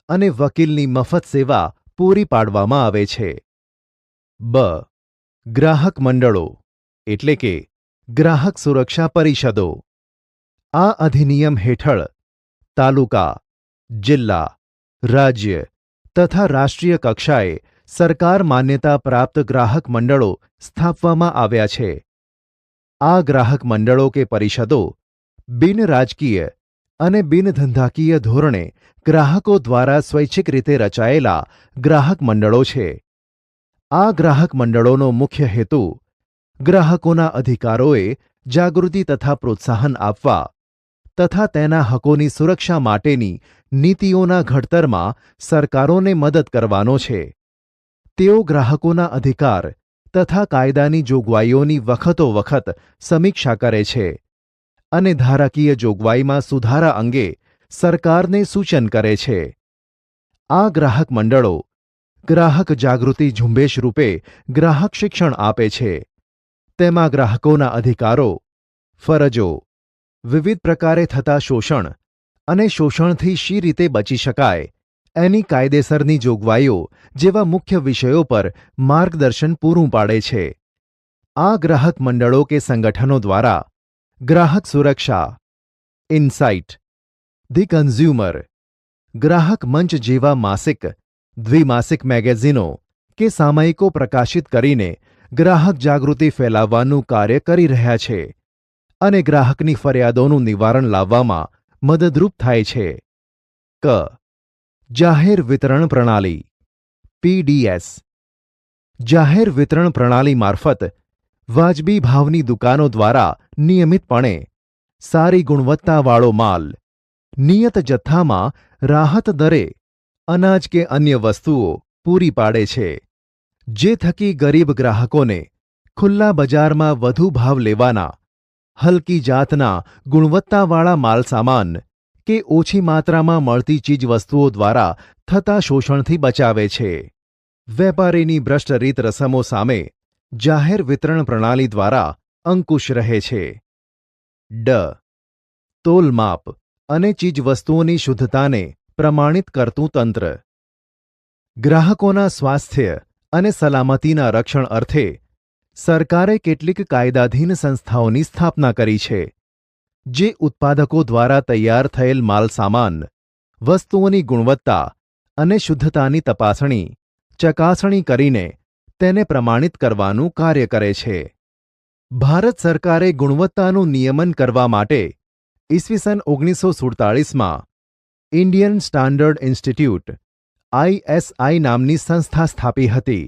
અને વકીલની મફત સેવા પૂરી પાડવામાં આવે છે. બ. ગ્રાહક મંડળો એટલે કે ગ્રાહક સુરક્ષા પરિષદો. આ અધિનિયમ હેઠળ તાલુકા, જિલ્લા, રાજ્ય તથા રાષ્ટ્રીય કક્ષાએ સરકાર માન્યતા પ્રાપ્ત ગ્રાહક મંડળો સ્થાપવામાં આવ્યા છે. આ ગ્રાહક મંડળો કે પરિષદો બિન રાજકીય અને બિન ધંધાકીય ધોરણે ગ્રાહકો દ્વારા સ્વૈચ્છિક રીતે રચાયેલા ગ્રાહક મંડળો છે. આ ગ્રાહક મંડળોનો મુખ્ય હેતુ ગ્રાહકોના અધિકારોએ જાગૃતિ તથા પ્રોત્સાહન આપવા તથા તેના હકોની સુરક્ષા માટેની નીતિઓના ઘડતરમાં સરકારોને મદદ કરવાનો છે. તેઓ ગ્રાહકોના અધિકાર તથા કાયદાની જોગવાઈઓની વખતોવખત સમીક્ષા કરે છે અને ધારાકીય જોગવાઈમાં સુધારા અંગે સરકારને સૂચન કરે છે. આ ગ્રાહક મંડળો ગ્રાહક જાગૃતિ ઝુંબેશ રૂપે ગ્રાહક શિક્ષણ આપે છે. તેમાં ગ્રાહકોના અધિકારો, ફરજો, વિવિધ પ્રકારે થતા શોષણ અને શોષણથી શી રીતે બચી શકાય એની કાયદેસરની જોગવાઈઓ જેવા મુખ્ય વિષયો પર માર્ગદર્શન પૂરું પાડે છે. આ ગ્રાહક મંડળો કે સંગઠનો દ્વારા ગ્રાહક સુરક્ષા, ઇનસાઇટ, ધી કન્ઝ્યુમર, ગ્રાહક મંચ જેવા માસિક, દ્વિમાસિક મેગેઝિનો કે સામયિકો પ્રકાશિત કરીને ગ્રાહક જાગૃતિ ફેલાવવાનું કાર્ય કરી રહ્યા છે અને ગ્રાહકની ફરિયાદોનું નિવારણ લાવવામાં મદદરૂપ થાય છે. ક. જાહેર વિતરણ પ્રણાલી પીડીએસ. જાહેર વિતરણ પ્રણાલી મારફત વાજબી ભાવની દુકાનો દ્વારા નિયમિતપણે સારી ગુણવત્તાવાળો માલ નિયત જથ્થામાં રાહત દરે અનાજ કે અન્ય વસ્તુઓ પૂરી પાડે છે, જે થકી ગરીબ ગ્રાહકોને ખુલ્લા બજારમાં વધુ ભાવ લેવાના, હલકી જાતના ગુણવત્તાવાળા માલસામાન કે ઓછી માત્રામાં મળતી ચીજવસ્તુઓ દ્વારા થતા શોષણથી બચાવે છે. વેપારીની ભ્રષ્ટ રીત રસમો સામે જાહેર વિતરણ પ્રણાલી દ્વારા અંકુશ રહે છે. ડ. તોલમાપ અને ચીજવસ્તુઓની શુદ્ધતાને પ્રમાણિત કરતું તંત્ર. ગ્રાહકોના સ્વાસ્થ્ય અને સલામતીના રક્ષણ અર્થે સરકારે કેટલીક કાયદાધીન સંસ્થાઓની સ્થાપના કરી છે, જે ઉત્પાદકો દ્વારા તૈયાર થયેલ માલસામાન, વસ્તુઓની ગુણવત્તા અને શુદ્ધતાની તપાસણી, ચકાસણી કરીને તેને પ્રમાણિત કરવાનું કાર્ય કરે છે. ભારત સરકારે ગુણવત્તાનું નિયમન કરવા માટે ઈસવીસન 1947માં ઇન્ડિયન સ્ટાન્ડર્ડ ઇન્સ્ટિટ્યૂટ ISI નામની સંસ્થા સ્થાપી હતી,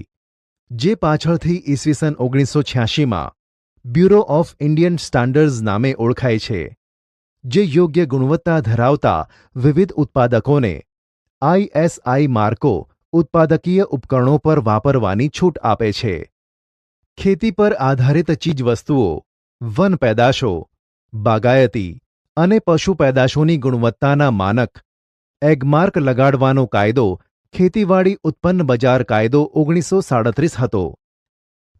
જે પાછળથી ઈસવીસન 1986માં બ્યુરો ઓફ ઇન્ડિયન સ્ટાન્ડર્ડ્સ નામે ઓળખાય છે, જે યોગ્ય ગુણવત્તા ધરાવતા વિવિધ ઉત્પાદકોને ISI માર્કો ઉત્પાદકીય ઉપકરણો પર વાપરવાની છૂટ આપે છે. ખેતી પર આધારિત ચીજવસ્તુઓ, વન પેદાશો, બાગાયતી અને પશુ પેદાશોની ગુણવત્તાના માનક એગમાર્ક લગાડવાનો કાયદો ખેતીવાડી ઉત્પન્ન બજાર કાયદો 1937 હતો.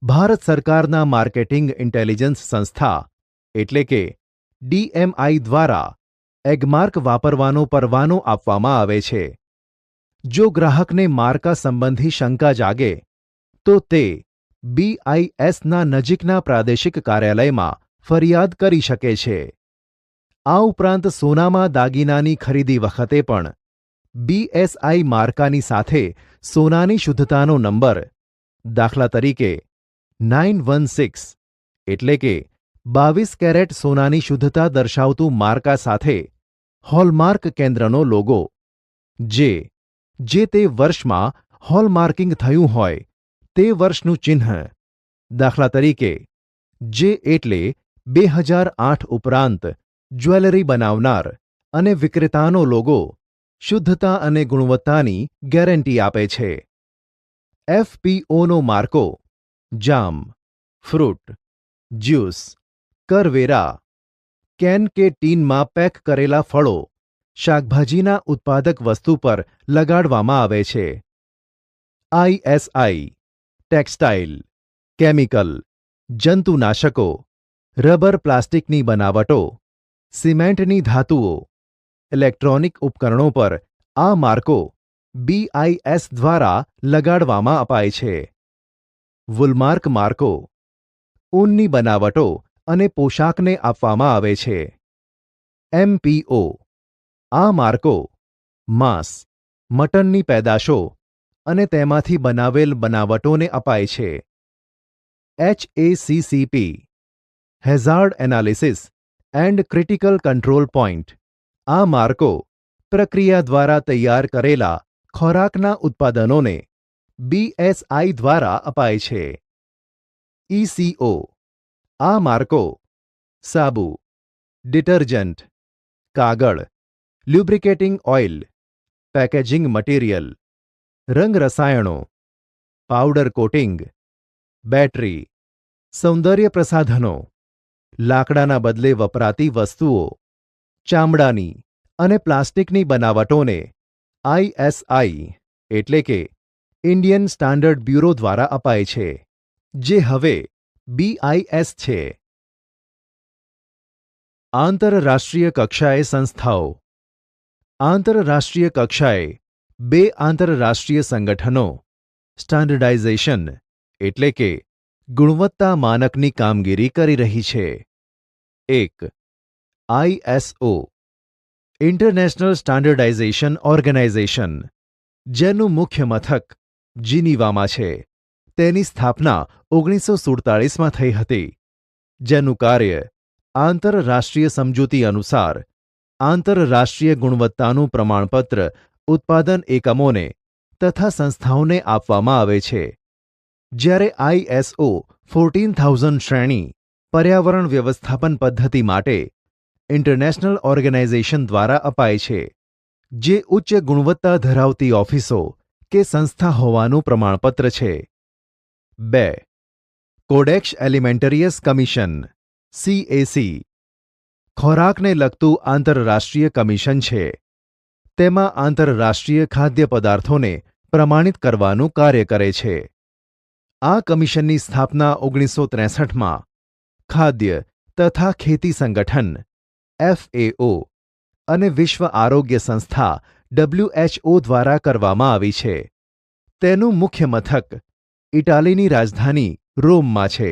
ભારત સરકારના માર્કેટિંગ ઇન્ટેલિજન્સ સંસ્થા એટલે કે DMI દ્વારા એગમાર્ક વાપરવાનો પરવાનો આપવામાં આવે છે. જો ગ્રાહકને માર્કા સંબંધી શંકા જાગે તો તે BISના નજીકના પ્રાદેશિક કાર્યાલયમાં ફરિયાદ કરી શકે છે. આ ઉપરાંત સોનામાં દાગીનાની ખરીદી વખતે પણ BSI માર્કાની સાથે સોનાની શુદ્ધતાનો નંબર, દાખલા તરીકે 916 એટલે કે 22 કેરેટ સોનાની શુદ્ધતા દર્શાવતું માર્કા સાથે હોલમાર્ક કેન્દ્રનો લોગો, જે તે વર્ષમાં હોલમાર્કિંગ થયું હોય તે વર્ષનું ચિહ્ન, દાખલા તરીકે જે એટલે 2008 ઉપરાંત જ્વેલરી બનાવનાર અને વિક્રેતાનો લોગો શુદ્ધતા અને ગુણવત્તાની ગેરંટી આપે છે. FPOનો માર્કો જામ, ફ્રૂટ, જ્યુસ, કરવેરા, કેન કે ટીનમાં પેક કરેલા ફળો, શાકભાજીના ઉત્પાદક વસ્તુ પર લગાડવામાં આવે છે. ISI ટેક્સટાઇલ, કેમિકલ, જંતુનાશકો, રબર પ્લાસ્ટિકની બનાવટો, સિમેન્ટની ધાતુઓ, ઇલેક્ટ્રોનિક ઉપકરણો પર આ માર્કો BIS દ્વારા લગાડવામાં અપાય છે. વુલમાર્ક માર્કો ઊનની બનાવટો અને પોશાકને આપવામાં આવે છે. MPO આ માર્કો માંસ, મટનની પેદાશો અને તેમાંથી બનાવેલ બનાવટોને અપાય છે. HACCP hazard analysis and critical control point આ માર્કો પ્રક્રિયા દ્વારા તૈયાર કરેલા ખોરાકના ઉત્પાદનોને BSI દ્વારા અપાય છે. ECO આ માર્કો સાબુ, ડિટર્જન્ટ, કાગળ, લ્યુબ્રિકેટિંગ ઓઇલ, પેકેજિંગ મટીરિયલ, રંગ રસાયણો, પાવડર કોટિંગ, બેટરી, સૌંદર્ય પ્રસાધનો, લાકડાના બદલે વપરાતી વસ્તુઓ, ચામડાની અને પ્લાસ્ટિકની બનાવટોને ISI એટલે કે ઇન્ડિયન સ્ટાન્ડર્ડ બ્યુરો દ્વારા અપાય છે, જે હવે BIS છે. આંતરરાષ્ટ્રીય કક્ષાએ સંસ્થાઓ. આંતરરાષ્ટ્રીય કક્ષાએ 2 આંતરરાષ્ટ્રીય સંગઠનો સ્ટાન્ડર્ડાઇઝેશન એટલે કે ગુણવત્તા માનકની કામગીરી કરી રહી છે. એક ISO ઇન્ટરનેશનલ સ્ટાન્ડર્ડાઇઝેશન ઓર્ગેનાઇઝેશન, જેનું મુખ્ય મથક જીનીવામાં છે, તેની સ્થાપના 1947માં થઈ હતી, જેનું કાર્ય આંતરરાષ્ટ્રીય સમજૂતી અનુસાર આંતરરાષ્ટ્રીય ગુણવત્તાનું પ્રમાણપત્ર ઉત્પાદન એકમોને તથા સંસ્થાઓને આપવામાં આવે છે, જ્યારે ISO 14000 શ્રેણી પર્યાવરણ વ્યવસ્થાપન પદ્ધતિ માટે ઇન્ટરનેશનલ ઓર્ગેનાઇઝેશન દ્વારા અપાય છે, જે ઉચ્ચ ગુણવત્તા ધરાવતી ઓફિસો કે સંસ્થા હોવાનું પ્રમાણપત્ર છે. 2. કોડેક્સ એલિમેન્ટરિયસ કમિશન CAC ખોરાકને લગતું આંતરરાષ્ટ્રીય કમિશન છે. તેમાં આંતરરાષ્ટ્રીય ખાદ્ય પદાર્થોને પ્રમાણિત કરવાનું કાર્ય કરે છે. આ કમિશનની સ્થાપના 1963માં ખાદ્ય તથા ખેતી સંગઠન FAO અને વિશ્વ આરોગ્ય સંસ્થા WHO દ્વારા કરવામાં આવી છે. તેનું મુખ્ય મથક ઇટાલીની રાજધાની રોમમાં છે.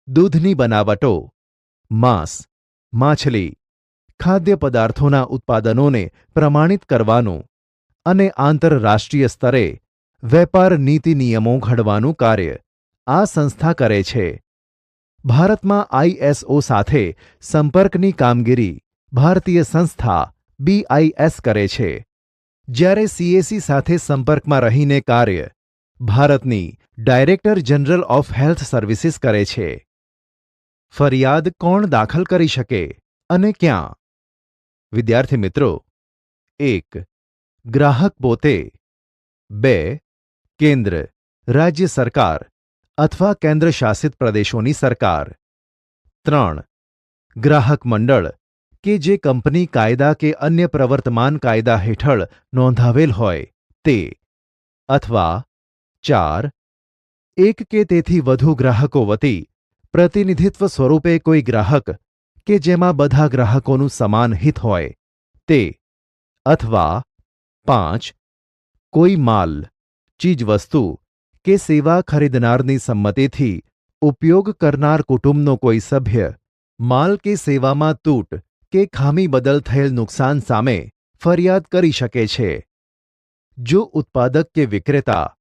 દૂધની બનાવટો, માંસ, માછલી, ખાદ્ય પદાર્થોના ઉત્પાદનોને પ્રમાણિત કરવાનું અને આંતરરાષ્ટ્રીય સ્તરે વેપાર નીતિ નિયમો ઘડવાનું કાર્ય આ સંસ્થા કરે છે. ભારતમાં ISO સાથે સંપર્કની કામગીરી ભારતીય સંસ્થા BIS કરે છે, જ્યારે CAC સાથે સંપર્કમાં રહીને કાર્ય ભારતની director general of health services કરે છે. ફરિયાદ કોણ દાખલ કરી શકે અને ક્યાં? વિદ્યાર્થી મિત્રો, 1. ગ્રાહક પોતે. 2. કેન્દ્ર, રાજ્ય સરકાર અથવા કેન્દ્ર શાસિત પ્રદેશોની સરકાર. 3. ગ્રાહક મંડળ કે જે કંપની કાયદા કે અન્ય પ્રવર્તમાન કાયદા હેઠળ નોંધાવેલ હોય તે. અથવા 4. એક કે તેથી વધુ ગ્રાહકો વતી પ્રતિનિધિત્વ સ્વરૂપે કોઈ ગ્રાહક કે જેમાં બધા ગ્રાહકોનું સમાન હિત હોય તે. અથવા 5. કોઈ માલ, ચીજવસ્તુ કે સેવા ખરીદનારની સંમતિથી ઉપયોગ કરનાર કુટુંબનો કોઈ સભ્ય માલ કે સેવામાં તૂટ કે ખામી બદલ થયેલ નુકસાન સામે ફરિયાદ કરી શકે છે. જો ઉત્પાદક કે વિક્રેતા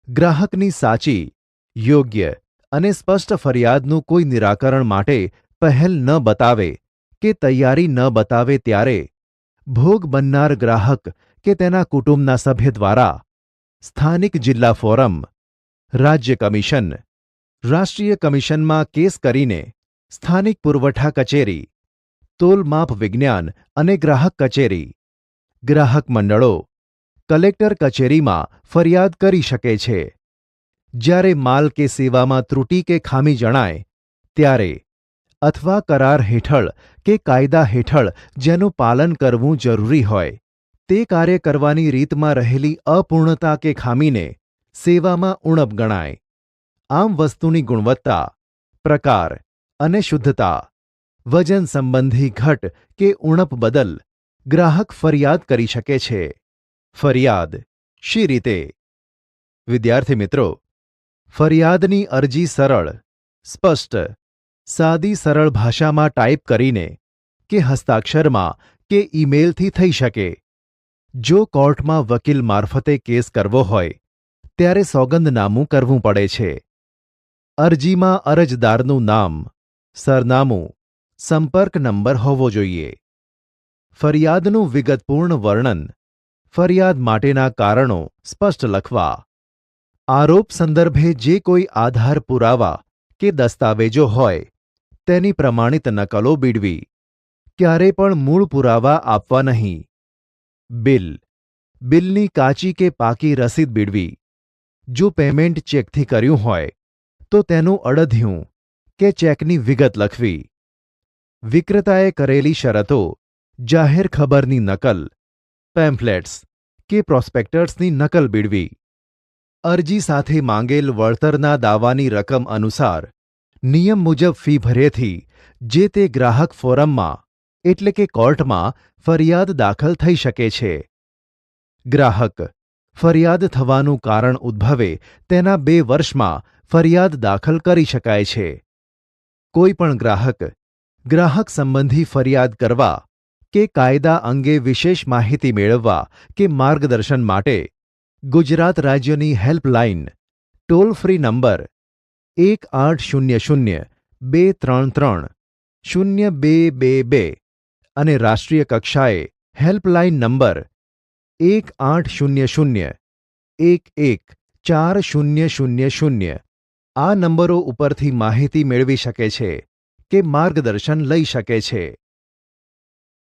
ગ્રાહકની સાચી, યોગ્ય અને સ્પષ્ટ ફરિયાદનું કોઈ નિરાકરણ માટે પહેલ ન બતાવે કે તૈયારી ન બતાવે ત્યારે ભોગ બનનાર ગ્રાહક કે તેના કુટુંબના સભ્ય દ્વારા સ્થાનિક જિલ્લા ફોરમ, રાજ્ય કમિશન, રાષ્ટ્રીય કમિશનમાં કેસ કરીને સ્થાનિક પુરવઠા કચેરી, તોલમાપ વિજ્ઞાન અને ગ્રાહક કચેરી, ગ્રાહક મંડળો, કલેક્ટર કચેરીમાં ફરિયાદ કરી શકે છે. જ્યારે માલ કે સેવામાં ત્રુટિ કે ખામી જણાય ત્યારે અથવા કરાર હેઠળ કે કાયદા હેઠળ જેનું પાલન કરવું જરૂરી હોય તે કાર્ય કરવાની રીતમાં રહેલી અપૂર્ણતા કે ખામીને સેવામાં ઉણપ ગણાય. આમ વસ્તુની ગુણવત્તા, પ્રકાર અને શુદ્ધતા, વજન સંબંધી ઘટ કે ઉણપ બદલ ગ્રાહક ફરિયાદ કરી શકે છે. ફરિયાદ શી રીતે? વિદ્યાર્થી મિત્રો, ફરિયાદની અરજી સરળ, સ્પષ્ટ, સાદી સરળ ભાષામાં ટાઈપ કરીને કે હસ્તાક્ષરમાં કે ઈમેલથી થઈ શકે. જો કોર્ટમાં વકીલ મારફતે કેસ કરવો હોય ત્યારે સોગંદનામું કરવું પડે છે. અરજીમાં અરજદારનું નામ, સરનામું, સંપર્ક નંબર હોવો જોઈએ. ફરિયાદનું વિગતપૂર્ણ વર્ણન, ફરિયાદ માટેના કારણો સ્પષ્ટ લખવા. આરોપ સંદર્ભે જે કોઈ આધાર પુરાવા કે દસ્તાવેજો હોય તેની પ્રમાણિત નકલો બીડવી. ક્યારે પણ મૂળ પુરાવા આપવા નહીં. બિલની કાચી કે પાકી રસીદ બીડવી. જો પેમેન્ટ ચેકથી કર્યું હોય તો તેનું અડધ્યું કે ચેકની વિગત લખવી. વિક્રેતાએ કરેલી શરતો, જાહેર ખબરની નકલ, પેમ્ફલેટ્સ કે પ્રોસ્પેક્ટર્સની નકલ બીડવી. અરજી સાથે માંગેલ વળતરના દાવાની રકમ અનુસાર નિયમ મુજબ ફી ભર્યેથી જે તે ગ્રાહક ફોરમમાં એટલે કે કોર્ટમાં ફરિયાદ દાખલ થઈ શકે છે. ગ્રાહક ફરિયાદ થવાનું કારણ ઉદ્ભવે તેના 2 વર્ષમાં ફરિયાદ દાખલ કરી શકાય છે. કોઈ પણ ગ્રાહક સંબંધી ફરિયાદ કરવા કે કાયદા અંગે વિશેષ માહિતી મેળવવા કે માર્ગદર્શન માટે ગુજરાત રાજ્યની હેલ્પલાઇન ટોલ ફ્રી નંબર 1800-233-0222 અને રાષ્ટ્રીય કક્ષાએ હેલ્પલાઇન નંબર 1800-114000 આ નંબરો ઉપરથી માહિતી મેળવી શકે છે કે માર્ગદર્શન લઈ શકે છે.